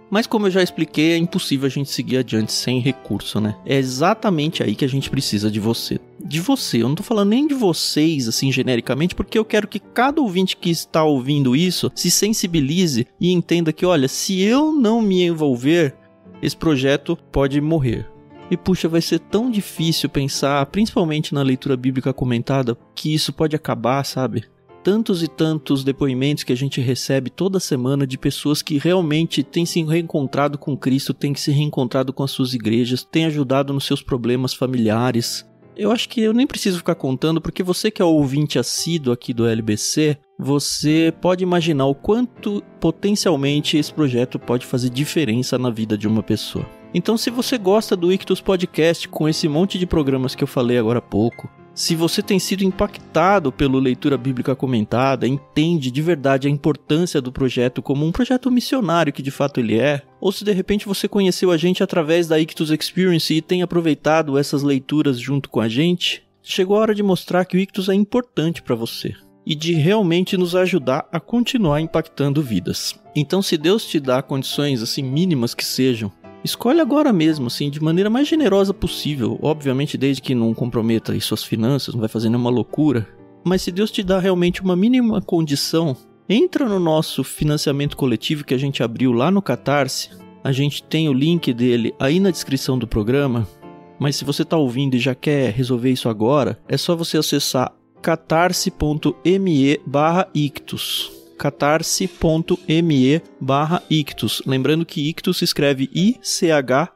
Mas como eu já expliquei, é impossível a gente seguir adiante sem recurso, né? É exatamente aí que a gente precisa de você. De você, eu não tô falando nem de vocês, assim, genericamente, porque eu quero que cada ouvinte que está ouvindo isso se sensibilize e entenda que, olha, se eu não me envolver, esse projeto pode morrer. E puxa, vai ser tão difícil pensar, principalmente na leitura bíblica comentada, que isso pode acabar, sabe? Tantos e tantos depoimentos que a gente recebe toda semana de pessoas que realmente têm se reencontrado com Cristo, têm se reencontrado com as suas igrejas, têm ajudado nos seus problemas familiares. Eu acho que eu nem preciso ficar contando, porque você que é o ouvinte assíduo aqui do LBC, você pode imaginar o quanto potencialmente esse projeto pode fazer diferença na vida de uma pessoa. Então, se você gosta do Ictus Podcast com esse monte de programas que eu falei agora há pouco, se você tem sido impactado pela leitura bíblica comentada, entende de verdade a importância do projeto como um projeto missionário que de fato ele é, ou se de repente você conheceu a gente através da Ictus Experience e tem aproveitado essas leituras junto com a gente, chegou a hora de mostrar que o Ictus é importante para você e de realmente nos ajudar a continuar impactando vidas. Então, se Deus te dá condições assim mínimas que sejam, escolhe agora mesmo, assim, de maneira mais generosa possível. Obviamente, desde que não comprometa aí suas finanças, não vai fazer nenhuma loucura. Mas se Deus te dá realmente uma mínima condição, entra no nosso financiamento coletivo que a gente abriu lá no Catarse. A gente tem o link dele aí na descrição do programa. Mas se você está ouvindo e já quer resolver isso agora, é só você acessar catarse.me/ictus. catarse.me/ictus. Lembrando que ictus se escreve ICHTHUS.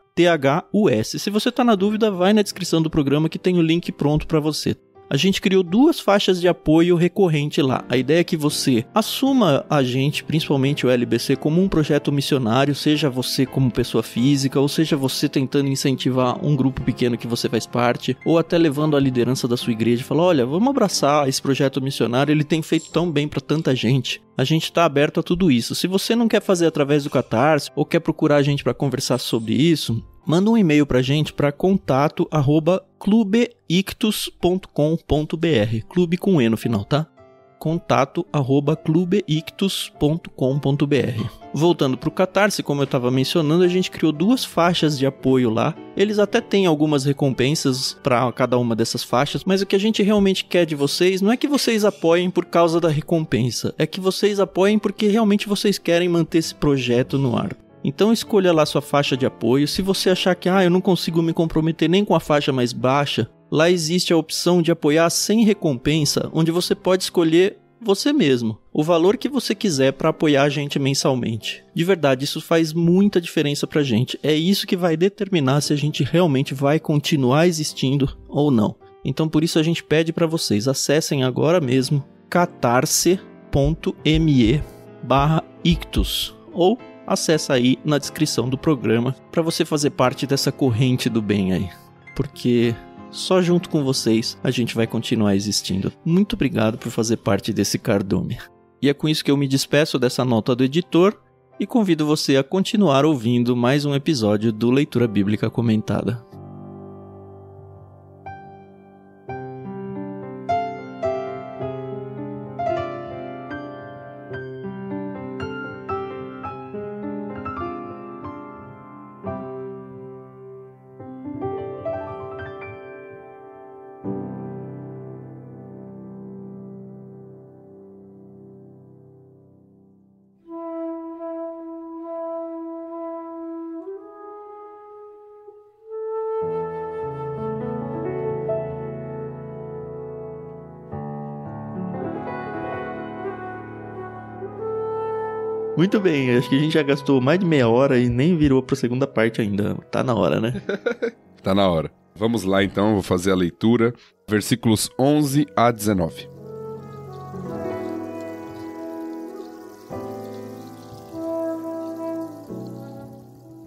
Se você está na dúvida, vai na descrição do programa que tem o link pronto para você. A gente criou 2 faixas de apoio recorrente lá. A ideia é que você assuma a gente, principalmente o LBC, como um projeto missionário, seja você como pessoa física, ou seja você tentando incentivar um grupo pequeno que você faz parte, ou até levando a liderança da sua igreja e falar, olha, vamos abraçar esse projeto missionário, ele tem feito tão bem para tanta gente. A gente está aberto a tudo isso. Se você não quer fazer através do Catarse, ou quer procurar a gente para conversar sobre isso, manda um e-mail pra gente para contato@clubeictus.com.br. Clube com E no final, tá? contato@clubeictus.com.br. Voltando pro Catarse, como eu estava mencionando, a gente criou 2 faixas de apoio lá. Eles até têm algumas recompensas para cada uma dessas faixas, mas o que a gente realmente quer de vocês não é que vocês apoiem por causa da recompensa, é que vocês apoiem porque realmente vocês querem manter esse projeto no ar. Então escolha lá sua faixa de apoio. Se você achar que eu não consigo me comprometer nem com a faixa mais baixa, lá existe a opção de apoiar sem recompensa, onde você pode escolher você mesmo o valor que você quiser para apoiar a gente mensalmente. De verdade, isso faz muita diferença pra gente. É isso que vai determinar se a gente realmente vai continuar existindo ou não. Então por isso a gente pede para vocês, acessem agora mesmo catarse.me/ictus ou acessa aí na descrição do programa para você fazer parte dessa corrente do bem aí. Porque só junto com vocês a gente vai continuar existindo. Muito obrigado por fazer parte desse cardume. E é com isso que eu me despeço dessa nota do editor e convido você a continuar ouvindo mais um episódio do Leitura Bíblica Comentada. Muito bem, acho que a gente já gastou mais de meia hora e nem virou pra segunda parte ainda. Tá na hora, né? Tá na hora. Vamos lá então, vou fazer a leitura. Versículos 11 a 19.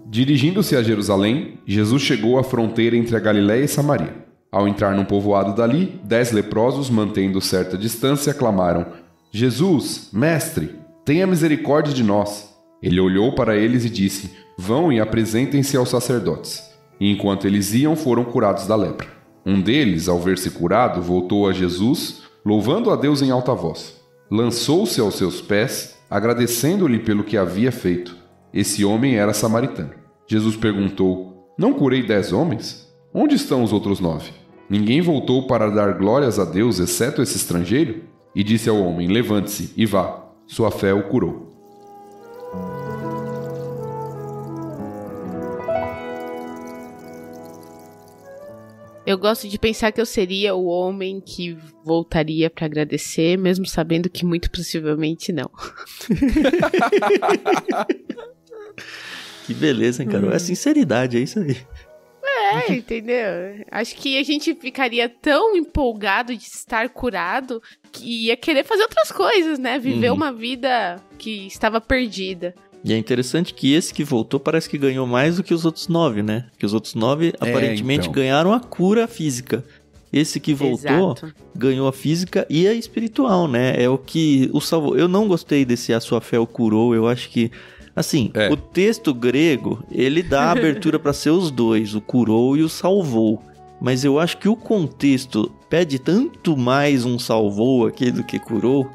Dirigindo-se a Jerusalém, Jesus chegou à fronteira entre a Galiléia e Samaria. Ao entrar num povoado dali, 10 leprosos, mantendo certa distância, clamaram: Jesus, mestre, tenha misericórdia de nós. Ele olhou para eles e disse: Vão e apresentem-se aos sacerdotes. E enquanto eles iam, foram curados da lepra. Um deles, ao ver-se curado, voltou a Jesus, louvando a Deus em alta voz. Lançou-se aos seus pés, agradecendo-lhe pelo que havia feito. Esse homem era samaritano. Jesus perguntou: Não curei 10 homens? Onde estão os outros 9? Ninguém voltou para dar glórias a Deus, exceto esse estrangeiro? E disse ao homem: Levante-se e vá, sua fé o curou. Eu gosto de pensar que eu seria o homem que voltaria pra agradecer, mesmo sabendo que muito possivelmente não. Que beleza, hein, Carol? É sinceridade, é isso aí. Entendeu? Acho que a gente ficaria tão empolgado de estar curado que ia querer fazer outras coisas, né? Viver uma vida que estava perdida. E é interessante que esse que voltou parece que ganhou mais do que os outros 9, né? Porque os outros 9 aparentemente ganharam a cura física. Esse que voltou ganhou a física e a espiritual, né? É o que o salvou. Eu não gostei desse "a sua fé o curou", eu acho que... Assim, o texto grego, ele dá abertura para ser os dois, o curou e o salvou. Mas eu acho que o contexto pede tanto mais um salvou aqui do que curou.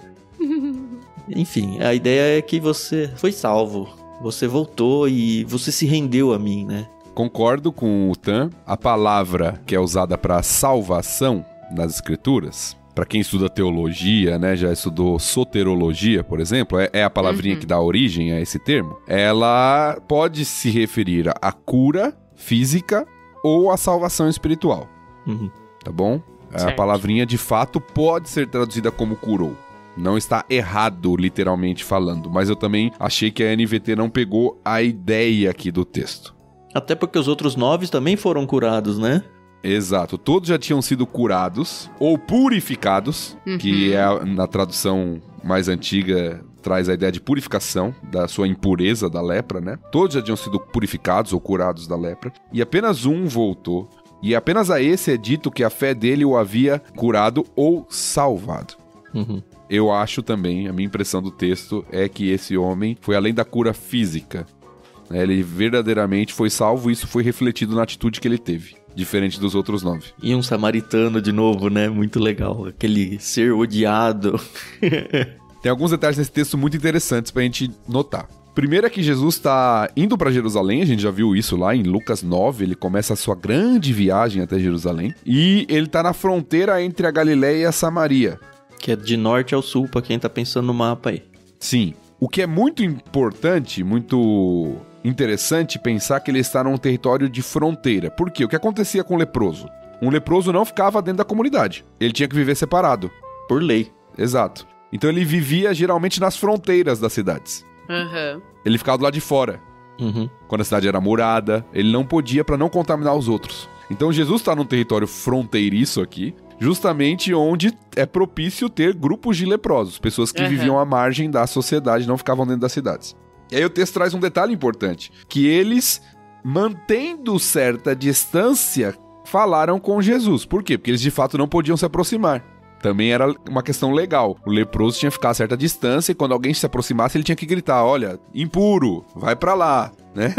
Enfim, a ideia é que você foi salvo. Você voltou e você se rendeu a mim, né? Concordo com o Tan. A palavra que é usada para salvação nas escrituras... Para quem estuda teologia, né, já estudou soterologia, por exemplo, é a palavrinha que dá origem a esse termo. Ela pode se referir à cura física ou à salvação espiritual. Tá bom? Certo. A palavrinha, de fato, pode ser traduzida como curou. Não está errado, literalmente falando, mas eu também achei que a NVT não pegou a ideia aqui do texto. Até porque os outros 9 também foram curados, né? Exato, todos já tinham sido curados ou purificados, que na tradução mais antiga traz a ideia de purificação da sua impureza da lepra, né? Todos já tinham sido purificados ou curados da lepra, e apenas um voltou, e apenas a esse é dito que a fé dele o havia curado ou salvado. Eu acho também, a minha impressão do texto é que esse homem foi além da cura física. Ele verdadeiramente foi salvo e isso foi refletido na atitude que ele teve, diferente dos outros 9. E um samaritano de novo, né? Muito legal. Aquele ser odiado. Tem alguns detalhes nesse texto muito interessantes pra gente notar. Primeiro é que Jesus está indo para Jerusalém, a gente já viu isso lá em Lucas 9, ele começa a sua grande viagem até Jerusalém, e ele está na fronteira entre a Galiléia e a Samaria. Que é de norte ao sul, pra quem tá pensando no mapa aí. Sim. O que é muito importante, muito interessante pensar que ele está num território de fronteira. Por quê? O que acontecia com o leproso? Um leproso não ficava dentro da comunidade. Ele tinha que viver separado. Por lei. Exato. Então ele vivia geralmente nas fronteiras das cidades. Ele ficava do lado de fora. Quando a cidade era murada, ele não podia para não contaminar os outros. Então Jesus está num território fronteiriço aqui, justamente onde é propício ter grupos de leprosos, pessoas que viviam à margem da sociedade, não ficavam dentro das cidades. E aí o texto traz um detalhe importante, que eles, mantendo certa distância, falaram com Jesus. Por quê? Porque eles de fato não podiam se aproximar. Também era uma questão legal. O leproso tinha que ficar a certa distância e quando alguém se aproximasse, ele tinha que gritar: olha, impuro, vai pra lá, né?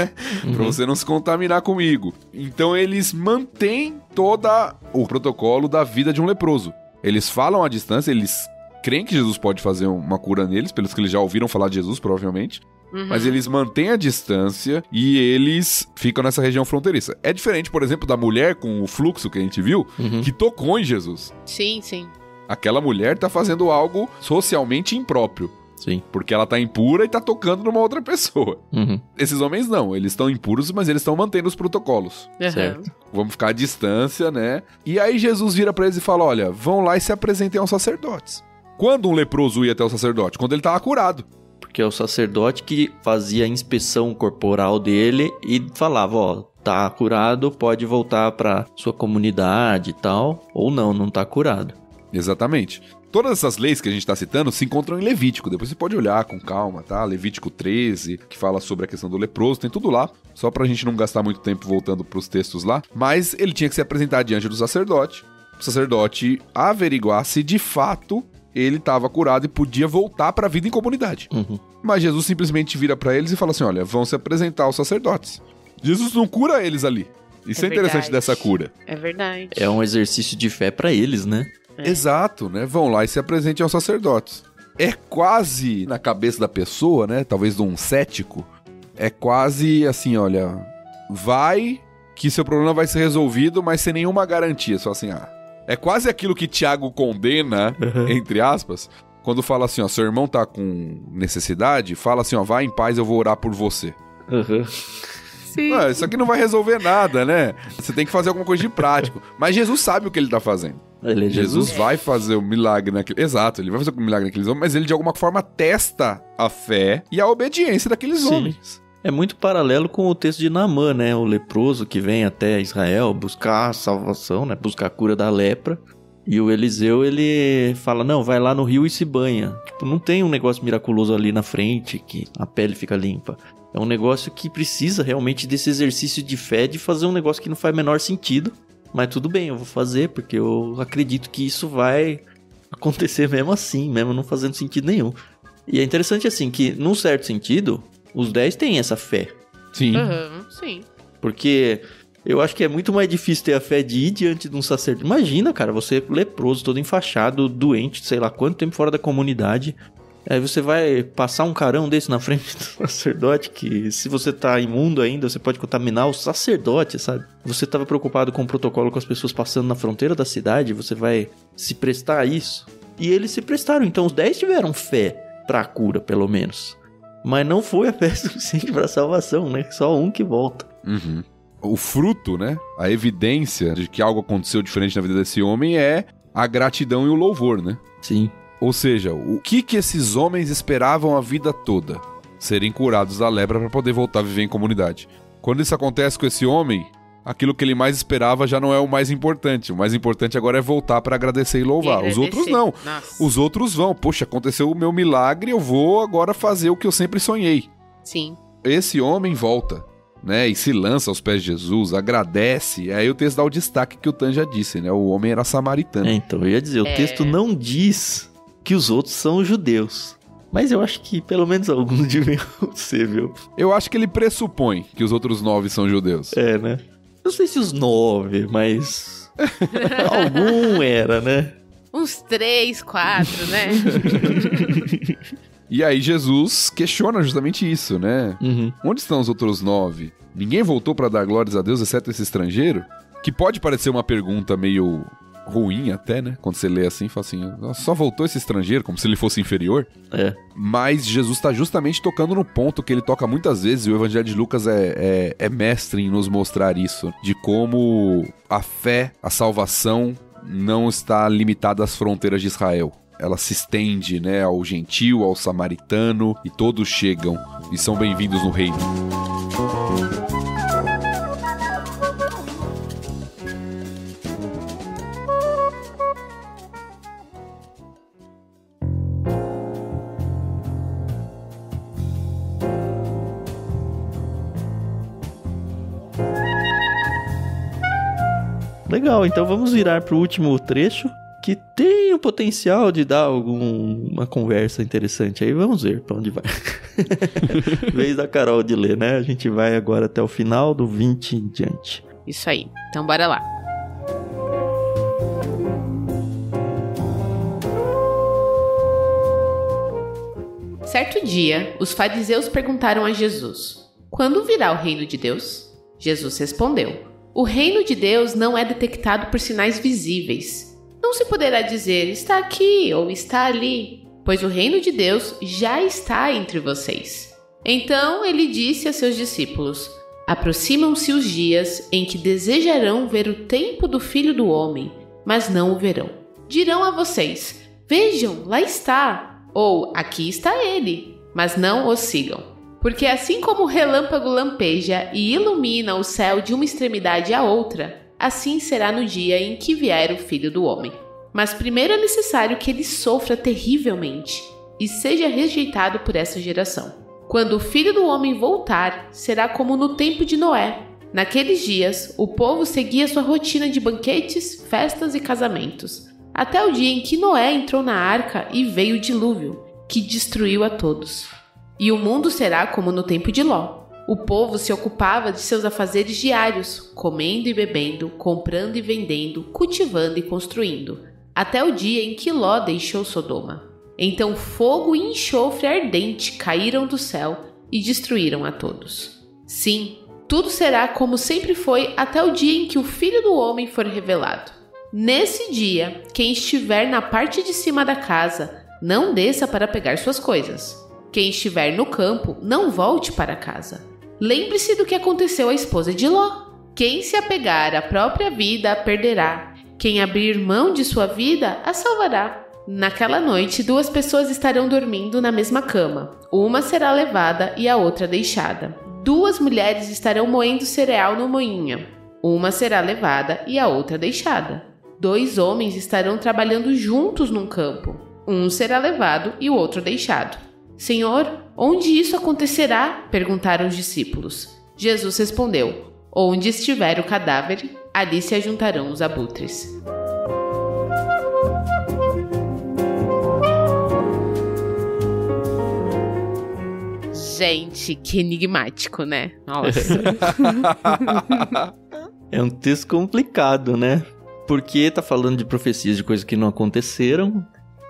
Pra você não se contaminar comigo. Então eles mantêm todo o protocolo da vida de um leproso. Eles falam à distância, eles creem que Jesus pode fazer uma cura neles, pelos que eles já ouviram falar de Jesus, provavelmente. Mas eles mantêm a distância e eles ficam nessa região fronteiriça. É diferente, por exemplo, da mulher com o fluxo que a gente viu, que tocou em Jesus. Sim, sim. Aquela mulher tá fazendo algo socialmente impróprio. Sim. Porque ela tá impura e tá tocando numa outra pessoa. Esses homens não, eles estão impuros, mas eles estão mantendo os protocolos. Certo. Vamos ficar à distância, né? E aí Jesus vira pra eles e fala: olha, vão lá e se apresentem aos sacerdotes. Quando um leproso ia até o sacerdote? Quando ele tava curado. porque é o sacerdote que fazia a inspeção corporal dele e falava, ó, tá curado, pode voltar pra sua comunidade e tal, ou não tá curado. Exatamente. Todas essas leis que a gente está citando se encontram em Levítico. Depois você pode olhar com calma, tá? Levítico 13, que fala sobre a questão do leproso, tem tudo lá. Só pra gente não gastar muito tempo voltando pros textos lá. Mas ele tinha que se apresentar diante do sacerdote. O sacerdote averiguar se de fato ele estava curado e podia voltar pra vida em comunidade. Mas Jesus simplesmente vira pra eles e fala assim, olha, vão se apresentar aos sacerdotes. Jesus não cura eles ali. Isso é interessante dessa cura. É verdade. É um exercício de fé pra eles, né? Exato, né? Vão lá e se apresentem aos sacerdotes. É quase na cabeça da pessoa, né? Talvez de um cético. É quase assim, olha, vai que seu problema vai ser resolvido, mas sem nenhuma garantia. Só assim, é quase aquilo que Tiago condena, entre aspas, quando fala assim, ó, seu irmão tá com necessidade, fala assim, ó, vai em paz, eu vou orar por você. Sim. Isso aqui não vai resolver nada, né? Você tem que fazer alguma coisa de prático. Mas Jesus sabe o que ele tá fazendo. Ele é Jesus vai fazer o milagre naquele... Exato, ele vai fazer o milagre naqueles homens, mas ele de alguma forma testa a fé e a obediência daqueles homens. É muito paralelo com o texto de Naamã, né? O leproso que vem até Israel buscar a salvação, né? Buscar a cura da lepra. E o Eliseu, ele fala, não, vai lá no rio e se banha. Tipo, não tem um negócio miraculoso ali na frente que a pele fica limpa. É um negócio que precisa realmente desse exercício de fé, de fazer um negócio que não faz o menor sentido. Mas tudo bem, eu vou fazer, porque eu acredito que isso vai acontecer mesmo assim, mesmo não fazendo sentido nenhum. E é interessante assim, que num certo sentido, os 10 têm essa fé. Sim. Sim. Porque eu acho que é muito mais difícil ter a fé de ir diante de um sacerdote. Imagina, cara, você leproso, todo enfaixado, doente, sei lá quanto tempo fora da comunidade. Aí você vai passar um carão desse na frente do sacerdote, que se você tá imundo ainda, você pode contaminar o sacerdote, sabe? Você tava preocupado com o protocolo com as pessoas passando na fronteira da cidade, você vai se prestar a isso. E eles se prestaram, então os 10 tiveram fé pra cura, pelo menos. Mas não foi a fé suficiente pra salvação, né? Só um que volta. O fruto, né? A evidência de que algo aconteceu diferente na vida desse homem é a gratidão e o louvor, né? Sim. Ou seja, o que esses homens esperavam a vida toda? Serem curados da lepra para poder voltar a viver em comunidade. Quando isso acontece com esse homem, aquilo que ele mais esperava já não é o mais importante. O mais importante agora é voltar para agradecer e louvar. Os outros não. Nossa. Os outros vão. Poxa, aconteceu o meu milagre, eu vou agora fazer o que eu sempre sonhei. Sim. Esse homem volta, né? E se lança aos pés de Jesus, agradece. Aí o texto dá o destaque que o Tan já disse, né? O homem era samaritano. Então, eu ia dizer, o texto não diz que os outros são judeus. Mas eu acho que pelo menos alguns deviam ser, viu? Eu acho que ele pressupõe que os outros 9 são judeus. É, né? Não sei se os 9, mas algum era, né? Uns 3, 4, né? E aí Jesus questiona justamente isso, né? Onde estão os outros 9? Ninguém voltou para dar glórias a Deus, exceto esse estrangeiro? Que pode parecer uma pergunta meio ruim até, né? Quando você lê assim, fala assim, só voltou esse estrangeiro, como se ele fosse inferior. Mas Jesus está justamente tocando no ponto que ele toca muitas vezes, e o Evangelho de Lucas é mestre em nos mostrar isso, de como a fé, a salvação, não está limitada às fronteiras de Israel. Ela se estende, né, ao gentil, ao samaritano, e todos chegam e são bem-vindos no reino. Legal, então vamos virar pro último trecho, que tem o potencial de dar alguma conversa interessante aí. Vamos ver pra onde vai. Vez da Carol de ler, né? A gente vai agora até o final do 20 em diante. Isso aí, então bora lá. Certo dia, os fariseus perguntaram a Jesus: quando virá o reino de Deus? Jesus respondeu: o reino de Deus não é detectado por sinais visíveis. Não se poderá dizer está aqui ou está ali, pois o reino de Deus já está entre vocês. Então ele disse a seus discípulos: aproximam-se os dias em que desejarão ver o tempo do Filho do Homem, mas não o verão. Dirão a vocês: vejam, lá está, ou aqui está ele. mas não os sigam. Porque assim como o relâmpago lampeja e ilumina o céu de uma extremidade à outra, assim será no dia em que vier o Filho do Homem. Mas primeiro é necessário que ele sofra terrivelmente e seja rejeitado por essa geração. Quando o Filho do Homem voltar, será como no tempo de Noé. Naqueles dias, o povo seguia sua rotina de banquetes, festas e casamentos, até o dia em que Noé entrou na arca e veio o dilúvio, que destruiu a todos. E o mundo será como no tempo de Ló. O povo se ocupava de seus afazeres diários, comendo e bebendo, comprando e vendendo, cultivando e construindo, até o dia em que Ló deixou Sodoma. Então fogo e enxofre ardente caíram do céu e destruíram a todos. Sim, tudo será como sempre foi até o dia em que o Filho do Homem for revelado. Nesse dia, quem estiver na parte de cima da casa, não desça para pegar suas coisas. Quem estiver no campo, não volte para casa. Lembre-se do que aconteceu à esposa de Ló. Quem se apegar à própria vida a perderá. Quem abrir mão de sua vida a salvará. Naquela noite, 2 pessoas estarão dormindo na mesma cama. Uma será levada e a outra deixada. 2 mulheres estarão moendo cereal no moinho. Uma será levada e a outra deixada. 2 homens estarão trabalhando juntos num campo. Um será levado e o outro deixado. Senhor, onde isso acontecerá? Perguntaram os discípulos. Jesus respondeu: onde estiver o cadáver, ali se ajuntarão os abutres. Gente, que enigmático, né? Nossa. É um texto complicado, né? Porque tá falando de profecias de coisas que não aconteceram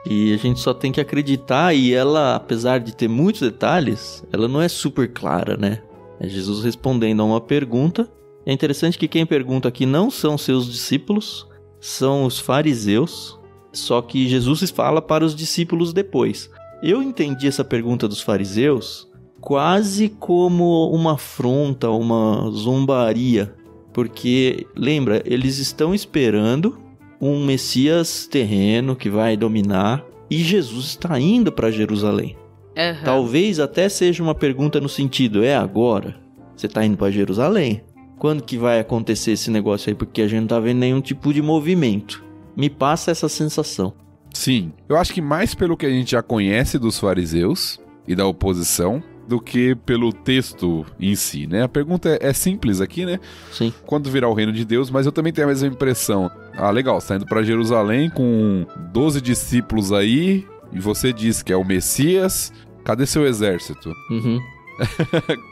e a gente só tem que acreditar, e ela, apesar de ter muitos detalhes, ela não é super clara, né? É Jesus respondendo a uma pergunta. É interessante que quem pergunta aqui não são seus discípulos, são os fariseus, só que Jesus fala para os discípulos depois. Eu entendi essa pergunta dos fariseus quase como uma afronta, uma zombaria, porque, lembra, eles estão esperando um Messias terreno que vai dominar e Jesus está indo para Jerusalém. Uhum. Talvez até seja uma pergunta no sentido, é agora? Você está indo para Jerusalém? Quando que vai acontecer esse negócio aí? Porque a gente não tá vendo nenhum tipo de movimento. Me passa essa sensação. Sim, eu acho que mais pelo que a gente já conhece dos fariseus e da oposição do que pelo texto em si, né? A pergunta é simples aqui, né? Sim. Quando virá o reino de Deus, mas eu também tenho a mesma impressão. Ah, legal, você tá indo pra Jerusalém com 12 discípulos aí, e você diz que é o Messias, cadê seu exército? Uhum.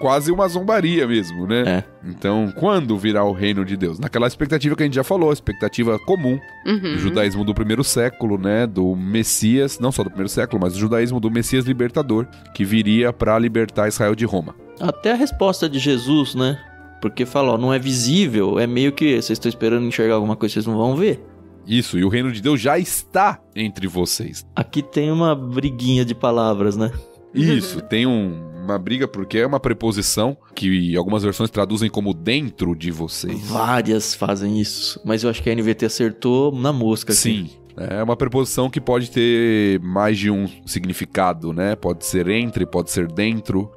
Quase uma zombaria mesmo, né? É. Então, quando virá o reino de Deus? Naquela expectativa que a gente já falou, expectativa comum do judaísmo do primeiro século, né? Do Messias, não só do primeiro século, mas do judaísmo do Messias libertador, que viria para libertar Israel de Roma. Até a resposta de Jesus, né? Porque fala, ó, não é visível, é meio que vocês estão esperando enxergar alguma coisa que vocês não vão ver. Isso, e o reino de Deus já está entre vocês. Aqui tem uma briguinha de palavras, né? Isso, tem uma briga porque é uma preposição que algumas versões traduzem como dentro de vocês. Várias fazem isso, mas eu acho que a NVT acertou na mosca aqui. Sim, é uma preposição que pode ter mais de um significado, né? Pode ser entre, pode ser dentro,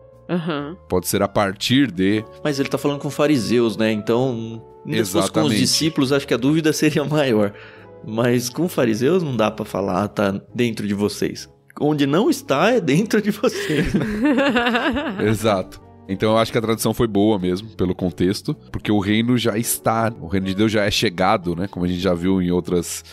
pode ser a partir de... Mas ele tá falando com fariseus, né? Então, se fosse com os Exatamente. discípulos, acho que a dúvida seria maior. Mas com fariseus não dá pra falar, tá dentro de vocês. Onde não está é dentro de vocês, né? Exato. Então eu acho que a tradução foi boa mesmo, pelo contexto, porque o reino já está, o reino de Deus já é chegado, né? Como a gente já viu em outros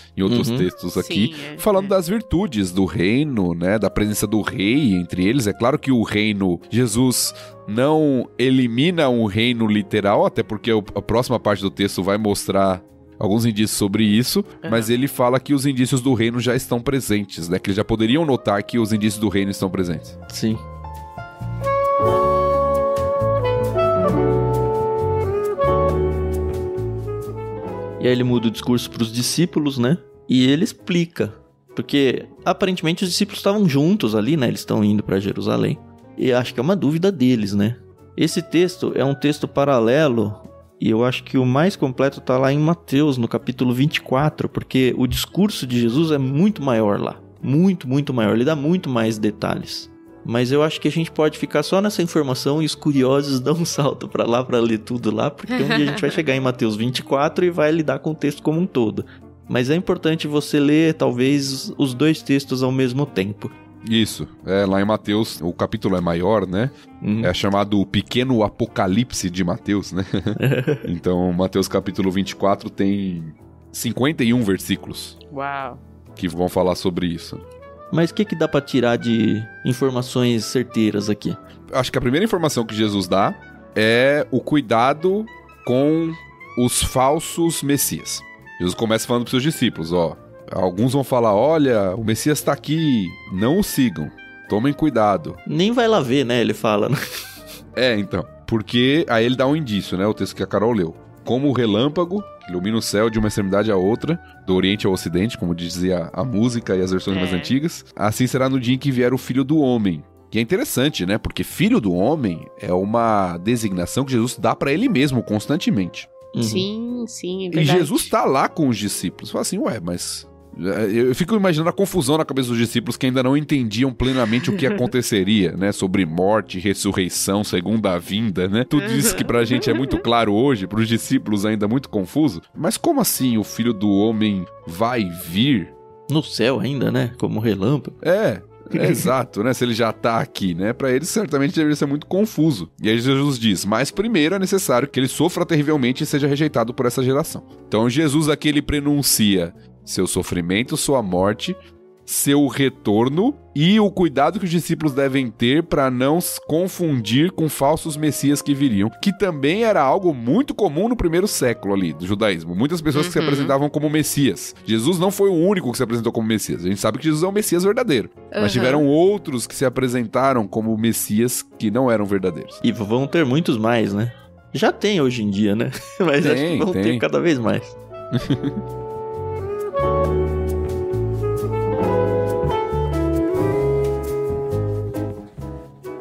textos aqui. Sim, falando das virtudes do reino, né? Da presença do rei entre eles. É claro que o reino, Jesus não elimina um reino literal, até porque a próxima parte do texto vai mostrar alguns indícios sobre isso, mas ele fala que os indícios do reino já estão presentes, né? Que eles já poderiam notar que os indícios do reino estão presentes. Sim. E aí ele muda o discurso para os discípulos, né? E ele explica. Porque aparentemente os discípulos estavam juntos ali, né? Eles estão indo para Jerusalém. E acho que é uma dúvida deles, né? Esse texto é um texto paralelo. E eu acho que o mais completo está lá em Mateus, no capítulo 24, porque o discurso de Jesus é muito maior lá. Muito, muito maior. Ele dá muito mais detalhes. Mas eu acho que a gente pode ficar só nessa informação e os curiosos dão um salto pra lá pra ler tudo lá, porque um dia a gente vai chegar em Mateus 24 e vai lidar com o texto como um todo. Mas é importante você ler, talvez, os 2 textos ao mesmo tempo. Isso, lá em Mateus, o capítulo é maior, né? É chamado Pequeno Apocalipse de Mateus, né? Então, Mateus capítulo 24 tem 51 versículos. Uau! Que vão falar sobre isso. Mas o que dá pra tirar de informações certeiras aqui? Acho que a primeira informação que Jesus dá é o cuidado com os falsos messias. Jesus começa falando para os seus discípulos, alguns vão falar, olha, o Messias está aqui, não o sigam, tomem cuidado. Nem vai lá ver, né, ele fala. Então, porque aí ele dá um indício, né, o texto que a Carol leu. Como o relâmpago que ilumina o céu de uma extremidade à outra, do oriente ao ocidente, como dizia a música e as versões mais antigas, assim será no dia em que vier o Filho do Homem. Que é interessante, né, porque Filho do Homem é uma designação que Jesus dá para ele mesmo constantemente. Sim, é verdade. E Jesus tá lá com os discípulos. Fala assim, mas... Eu fico imaginando a confusão na cabeça dos discípulos que ainda não entendiam plenamente o que aconteceria, né? Sobre morte, ressurreição, segunda vinda, né? Tudo isso que pra gente é muito claro hoje, pros discípulos ainda muito confuso. Mas como assim o Filho do Homem vai vir? No céu ainda, né? Como relâmpago. Exato, né? Se ele já tá aqui, né? Pra eles certamente deveria ser muito confuso. E aí Jesus diz, mas primeiro é necessário que ele sofra terrivelmente e seja rejeitado por essa geração. Então Jesus aqui ele prenuncia seu sofrimento, sua morte, seu retorno e o cuidado que os discípulos devem ter para não se confundir com falsos messias que viriam, que também era algo muito comum no primeiro século ali do judaísmo. Muitas pessoas que se apresentavam como messias. Jesus não foi o único que se apresentou como messias. A gente sabe que Jesus é um messias verdadeiro. Mas tiveram outros que se apresentaram como messias que não eram verdadeiros. E vão ter muitos mais, né? Já tem hoje em dia, né? Mas acho que vão ter cada vez mais.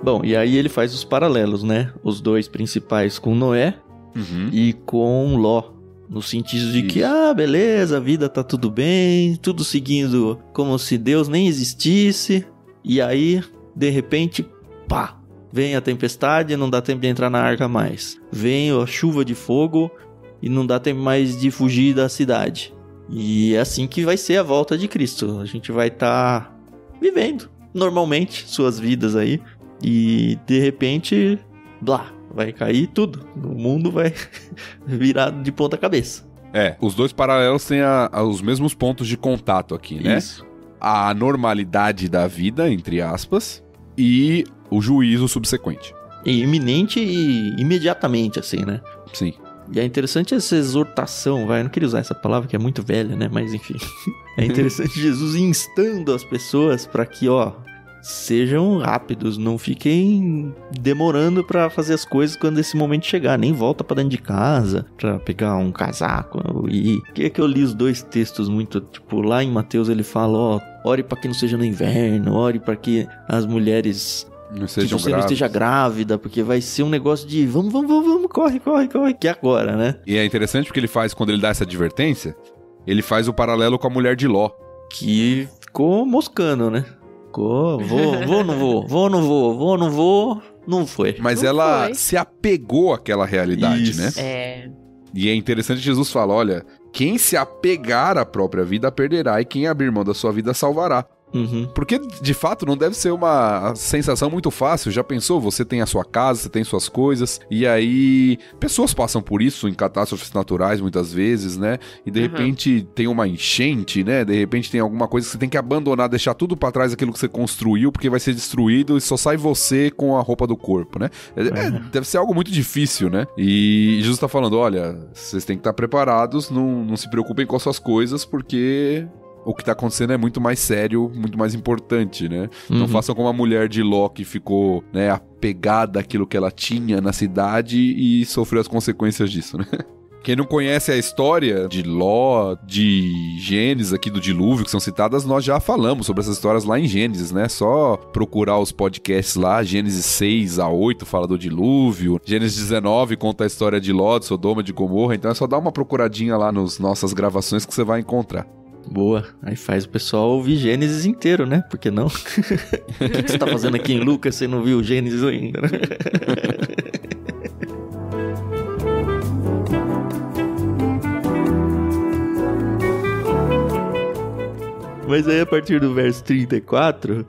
Bom, e aí ele faz os paralelos, né? Os 2 principais com Noé e com Ló. No sentido de que, beleza, a vida tá tudo bem, tudo seguindo como se Deus nem existisse. E aí, de repente, pá, vem a tempestade e não dá tempo de entrar na arca mais. Vem a chuva de fogo e não dá tempo mais de fugir da cidade. E é assim que vai ser a volta de Cristo. A gente vai estar vivendo normalmente suas vidas aí. E de repente, blá, vai cair tudo. O mundo vai virar de ponta cabeça. Os 2 paralelos têm os mesmos pontos de contato aqui, né? Isso. A normalidade da vida, entre aspas, e o juízo subsequente. E iminente e imediatamente, assim, né? Sim. E é interessante essa exortação, eu não queria usar essa palavra que é muito velha, né? Mas enfim, é interessante Jesus instando as pessoas para que, sejam rápidos, não fiquem demorando pra fazer as coisas quando esse momento chegar, nem volta pra dentro de casa pra pegar um casaco e que eu li os 2 textos muito, tipo, lá em Mateus ele fala, ore pra que não seja no inverno, ore pra que as mulheres não que você não esteja grávida, porque vai ser um negócio de vamos, corre, que é agora, né? E é interessante porque ele faz, quando ele dá essa advertência, ele faz o paralelo com a mulher de Ló. Que ficou moscando, né? Não vou, não foi. Mas não ela foi. Se apegou àquela realidade, Isso. né? E é interessante que Jesus fala, olha, quem se apegar à própria vida perderá, e quem abrir mão da sua vida salvará. Porque, de fato, não deve ser uma sensação muito fácil. Já pensou? Você tem a sua casa, você tem suas coisas, e aí pessoas passam por isso em catástrofes naturais muitas vezes, né? E de repente tem uma enchente, né? De repente tem alguma coisa que você tem que abandonar, deixar tudo pra trás, aquilo que você construiu, porque vai ser destruído e só sai você com a roupa do corpo, né? Deve ser algo muito difícil, né? E Jesus tá falando, olha, vocês têm que estar preparados, não se preocupem com as suas coisas, porque o que tá acontecendo é muito mais sério, muito mais importante, né? Não façam como a mulher de Ló, que ficou, né, apegada àquilo que ela tinha na cidade e sofreu as consequências disso, né? Quem não conhece a história de Ló, de Gênesis aqui do dilúvio, que são citadas, nós já falamos sobre essas histórias lá em Gênesis, né? Só procurar os podcasts lá, Gênesis 6-8 fala do dilúvio, Gênesis 19 conta a história de Ló, de Sodoma, de Gomorra, então é só dar uma procuradinha lá nas nossas gravações que você vai encontrar. Boa. Aí faz o pessoal ouvir Gênesis inteiro, né? Por que não? O que você tá fazendo aqui em Lucas? Você não viu Gênesis ainda, né? Mas aí a partir do verso 34,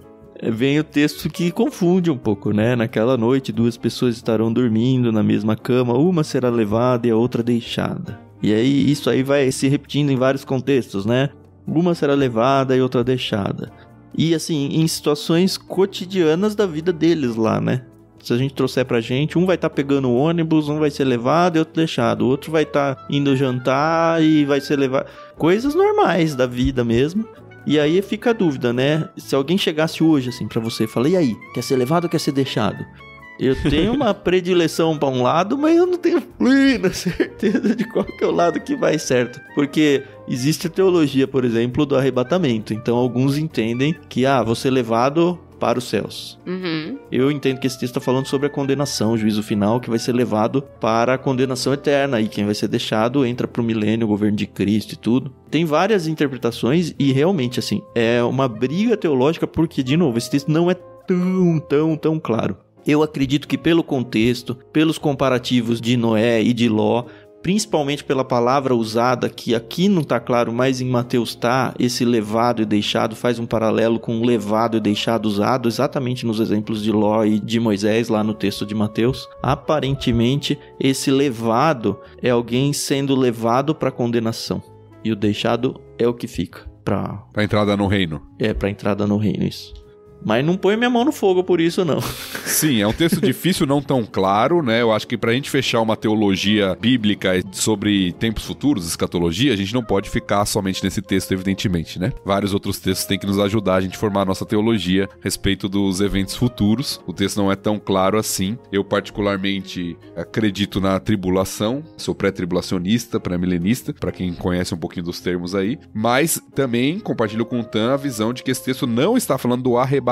vem o texto que confunde um pouco, né? Naquela noite, 2 pessoas estarão dormindo na mesma cama, uma será levada e a outra deixada. E aí isso aí vai se repetindo em vários contextos, né? Uma será levada e outra deixada. E assim, em situações cotidianas da vida deles lá, né? Se a gente trouxer pra gente, um vai estar pegando o ônibus, um vai ser levado e outro deixado. O outro vai estar indo jantar e vai ser levado. Coisas normais da vida mesmo. E aí fica a dúvida, né? Se alguém chegasse hoje assim pra você e falar, e aí, quer ser levado ou quer ser deixado? Eu tenho uma predileção pra um lado, mas eu não tenho plena certeza de qual que é o lado que vai certo. Porque existe a teologia, por exemplo, do arrebatamento. Então alguns entendem que, vou ser levado para os céus. Uhum. Eu entendo que esse texto está falando sobre a condenação, o juízo final, que vai ser levado para a condenação eterna. E quem vai ser deixado entra para o milênio, o governo de Cristo e tudo. Tem várias interpretações e realmente, assim, é uma briga teológica porque, de novo, esse texto não é tão claro. Eu acredito que pelo contexto, pelos comparativos de Noé e de Ló, principalmente pela palavra usada, que aqui não está claro, mas em Mateus está, esse levado e deixado faz um paralelo com levado e deixado usado exatamente nos exemplos de Ló e de Moisés, lá no texto de Mateus. Aparentemente, esse levado é alguém sendo levado para a condenação, e o deixado é o que fica para entrada no reino. Para entrada no reino, isso. Mas não põe minha mão no fogo por isso, não. Sim, é um texto difícil, não tão claro, né? Eu acho que pra gente fechar uma teologia bíblica sobre tempos futuros, escatologia, a gente não pode ficar somente nesse texto, evidentemente, né? Vários outros textos têm que nos ajudar a gente a formar a nossa teologia a respeito dos eventos futuros. O texto não é tão claro assim. Eu, particularmente, acredito na tribulação. Sou pré-tribulacionista, pré-milenista, pra quem conhece um pouquinho dos termos aí. Mas também compartilho com o Tan a visão de que esse texto não está falando do arrebatamento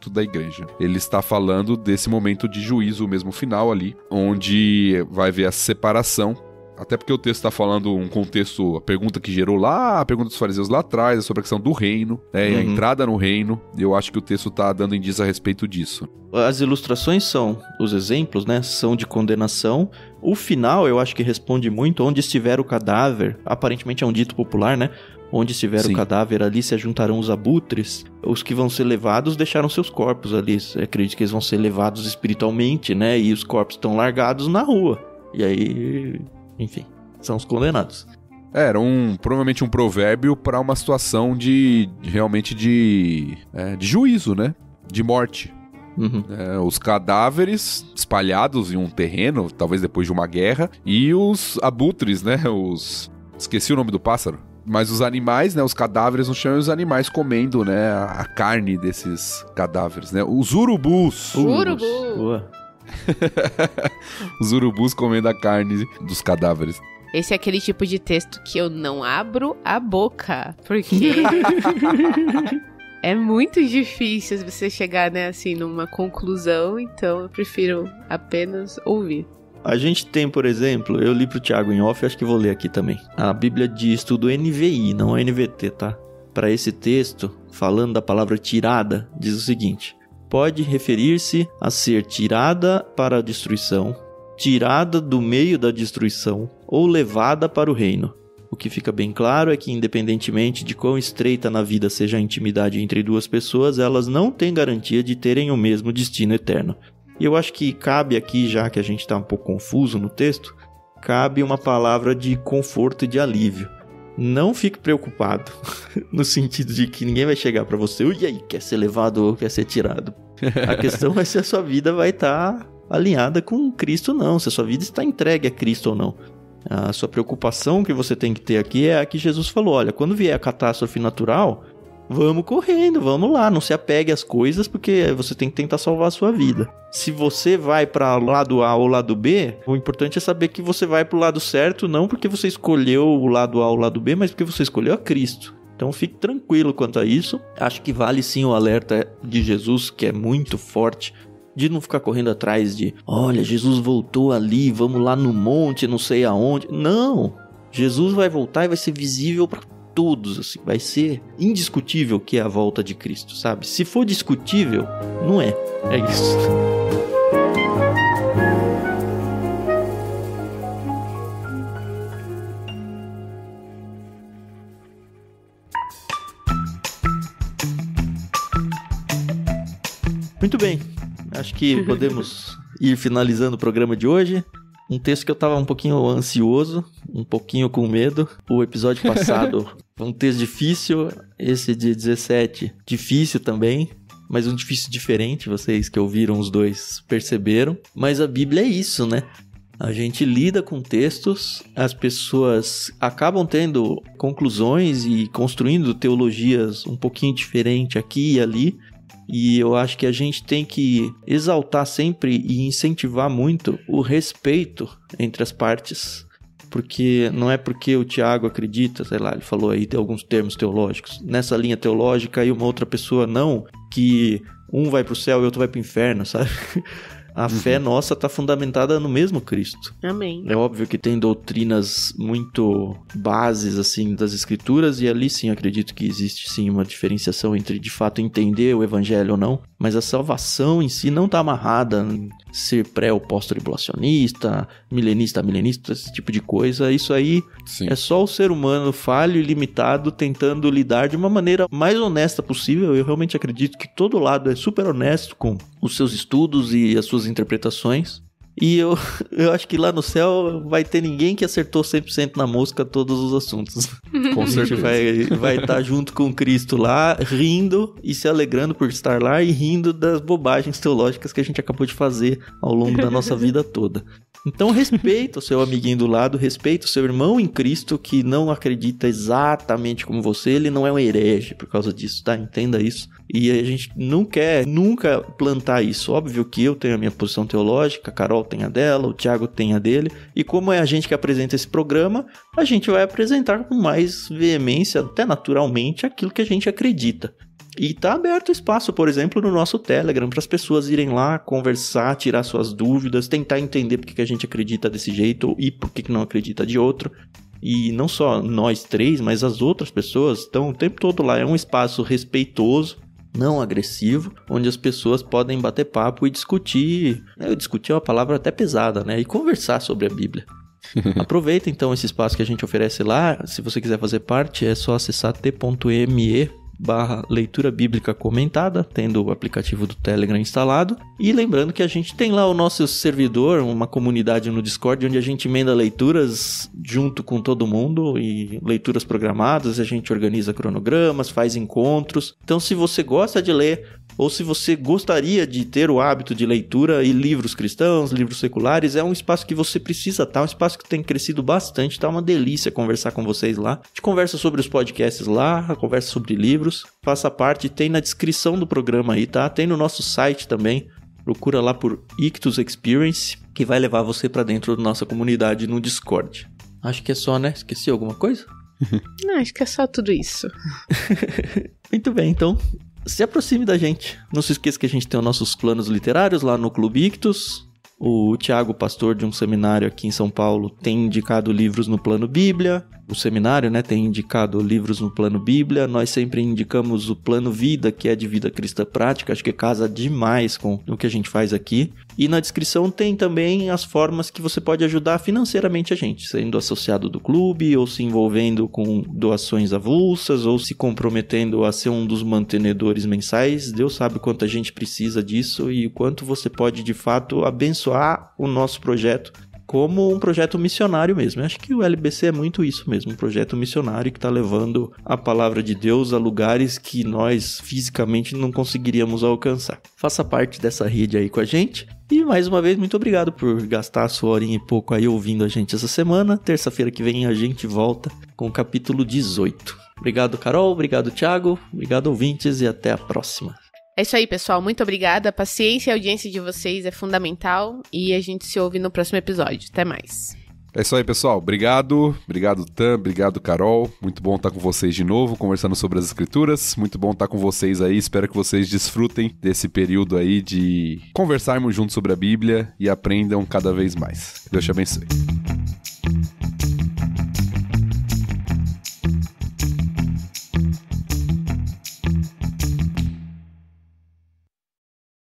da igreja. Ele está falando desse momento de juízo mesmo final ali, onde vai haver a separação, até porque o texto está falando um contexto, a pergunta que gerou lá, a pergunta dos fariseus lá atrás, é sobre a questão do reino, né, a entrada no reino. Eu acho que o texto está dando indício a respeito disso. As ilustrações são, os exemplos, né, são de condenação. O final, eu acho que responde muito, onde estiver o cadáver, aparentemente é um dito popular, né? Onde estiver o cadáver, ali se ajuntarão os abutres. Os que vão ser levados deixaram seus corpos ali. Eu acredito que eles vão ser levados espiritualmente, né? E os corpos estão largados na rua. E aí, enfim, são os condenados. Era provavelmente um provérbio para uma situação de juízo, né? De morte. Uhum. Os cadáveres espalhados em um terreno, talvez depois de uma guerra, e os abutres, né? Esqueci o nome do pássaro. Mas os animais, né, os cadáveres no chão e os animais comendo, né, a carne desses cadáveres, né? Os urubus. Urubu. Boa. Os urubus comendo a carne dos cadáveres. Esse é aquele tipo de texto que eu não abro a boca, porque é muito difícil você chegar, né, assim, numa conclusão, então eu prefiro apenas ouvir. A gente tem, por exemplo, eu li pro Thiago em off, acho que vou ler aqui também. A Bíblia diz tudo NVI, não é NVT, tá? Para esse texto, falando da palavra tirada, diz o seguinte: pode referir-se a ser tirada para a destruição, tirada do meio da destruição ou levada para o reino. O que fica bem claro é que, independentemente de quão estreita na vida seja a intimidade entre duas pessoas, elas não têm garantia de terem o mesmo destino eterno. E eu acho que cabe aqui, já que a gente está um pouco confuso no texto, cabe uma palavra de conforto e de alívio. Não fique preocupado, no sentido de que ninguém vai chegar para você, e aí, quer ser levado ou quer ser tirado? A questão é se a sua vida vai estar alinhada com Cristo ou não, se a sua vida está entregue a Cristo ou não. A sua preocupação que você tem que ter aqui é a que Jesus falou: olha, quando vier a catástrofe natural, vamos correndo, vamos lá, não se apegue às coisas, porque você tem que tentar salvar a sua vida. Se você vai para o lado A ou o lado B, o importante é saber que você vai para o lado certo, não porque você escolheu o lado A ou o lado B, mas porque você escolheu a Cristo. Então fique tranquilo quanto a isso. Acho que vale sim o alerta de Jesus, que é muito forte, de não ficar correndo atrás de, olha, Jesus voltou ali, vamos lá no monte, não sei aonde. Não, Jesus vai voltar e vai ser visível para todos, assim, vai ser indiscutível que é a volta de Cristo, sabe? Se for discutível, não é. É isso. Muito bem, acho que podemos ir finalizando o programa de hoje. Um texto que eu tava um pouquinho ansioso, um pouquinho com medo. O episódio passado foi um texto difícil, esse de 17 difícil também, mas um difícil diferente, vocês que ouviram os dois perceberam. Mas a Bíblia é isso, né? A gente lida com textos, as pessoas acabam tendo conclusões e construindo teologias um pouquinho diferentes aqui e ali. E eu acho que a gente tem que exaltar sempre e incentivar muito o respeito entre as partes. Porque não é porque o Tiago acredita, sei lá, ele falou aí de alguns termos teológicos, nessa linha teológica e uma outra pessoa não, que um vai pro céu e outro vai pro inferno, sabe? A fé nossa está fundamentada no mesmo Cristo. Amém. É óbvio que tem doutrinas muito bases, assim, das escrituras, e ali sim acredito que existe sim uma diferenciação entre, de fato, entender o evangelho ou não, mas a salvação em si não está amarrada em ser pré ou pós-tribulacionista, milenista, esse tipo de coisa. Isso aí sim. É só o ser humano falho e limitado tentando lidar de uma maneira mais honesta possível. Eu realmente acredito que todo lado é super honesto com os seus estudos e as suas interpretações. E eu acho que lá no céu vai ter ninguém que acertou 100% na mosca todos os assuntos. Com certeza. A gente vai estar junto com Cristo lá, rindo e se alegrando por estar lá e rindo das bobagens teológicas que a gente acabou de fazer ao longo da nossa vida toda. Então respeita o seu amiguinho do lado, respeita o seu irmão em Cristo que não acredita exatamente como você, ele não é um herege por causa disso, tá? Entenda isso. E a gente não quer nunca plantar isso. Óbvio que eu tenho a minha posição teológica, a Carol tem a dela, o Thiago tem a dele. E como é a gente que apresenta esse programa, a gente vai apresentar com mais veemência, até naturalmente, aquilo que a gente acredita. E tá aberto espaço, por exemplo, no nosso Telegram, para as pessoas irem lá, conversar, tirar suas dúvidas, tentar entender por que a gente acredita desse jeito e por que não acredita de outro. E não só nós três, mas as outras pessoas estão o tempo todo lá. É um espaço respeitoso, não agressivo, onde as pessoas podem bater papo e discutir. Discutir é uma palavra até pesada, né? E conversar sobre a Bíblia. Aproveita então esse espaço que a gente oferece lá. Se você quiser fazer parte, é só acessar t.me/leitura bíblica comentada, tendo o aplicativo do Telegram instalado. E lembrando que a gente tem lá o nosso servidor, uma comunidade no Discord, onde a gente emenda leituras junto com todo mundo e leituras programadas, a gente organiza cronogramas, faz encontros. Então, se você gosta de ler, ou se você gostaria de ter o hábito de leitura e livros cristãos, livros seculares, é um espaço que você precisa estar, um espaço que tem crescido bastante, tá uma delícia conversar com vocês lá. A gente conversa sobre os podcasts lá, conversa sobre livros, faça parte, tem na descrição do programa aí, tá? Tem no nosso site também, procura lá por Ictus Experience, que vai levar você pra dentro da nossa comunidade no Discord. Acho que é só, né? Esqueci alguma coisa? Não, acho que é só tudo isso. Muito bem, então se aproxime da gente. Não se esqueça que a gente tem os nossos planos literários lá no Clube Ictus. O Thiago, pastor de um seminário aqui em São Paulo, tem indicado livros no Plano Bíblia. O seminário, né, tem indicado livros no Plano Bíblia. Nós sempre indicamos o Plano Vida, que é de vida cristã prática. Acho que casa demais com o que a gente faz aqui. E na descrição tem também as formas que você pode ajudar financeiramente a gente, sendo associado do clube, ou se envolvendo com doações avulsas, ou se comprometendo a ser um dos mantenedores mensais. Deus sabe quanto a gente precisa disso e o quanto você pode, de fato, abençoar o nosso projeto como um projeto missionário mesmo. Eu acho que o LBC é muito isso mesmo, um projeto missionário que está levando a palavra de Deus a lugares que nós fisicamente não conseguiríamos alcançar. Faça parte dessa rede aí com a gente. E mais uma vez, muito obrigado por gastar a sua horinha e pouco aí ouvindo a gente essa semana. Terça-feira que vem a gente volta com o capítulo 18. Obrigado, Carol. Obrigado, Thiago. Obrigado, ouvintes. E até a próxima. É isso aí, pessoal. Muito obrigada. A paciência e a audiência de vocês é fundamental. E a gente se ouve no próximo episódio. Até mais. É isso aí, pessoal. Obrigado. Obrigado, Tam. Obrigado, Carol. Muito bom estar com vocês de novo, conversando sobre as escrituras. Muito bom estar com vocês aí. Espero que vocês desfrutem desse período aí de conversarmos juntos sobre a Bíblia e aprendam cada vez mais. Deus te abençoe.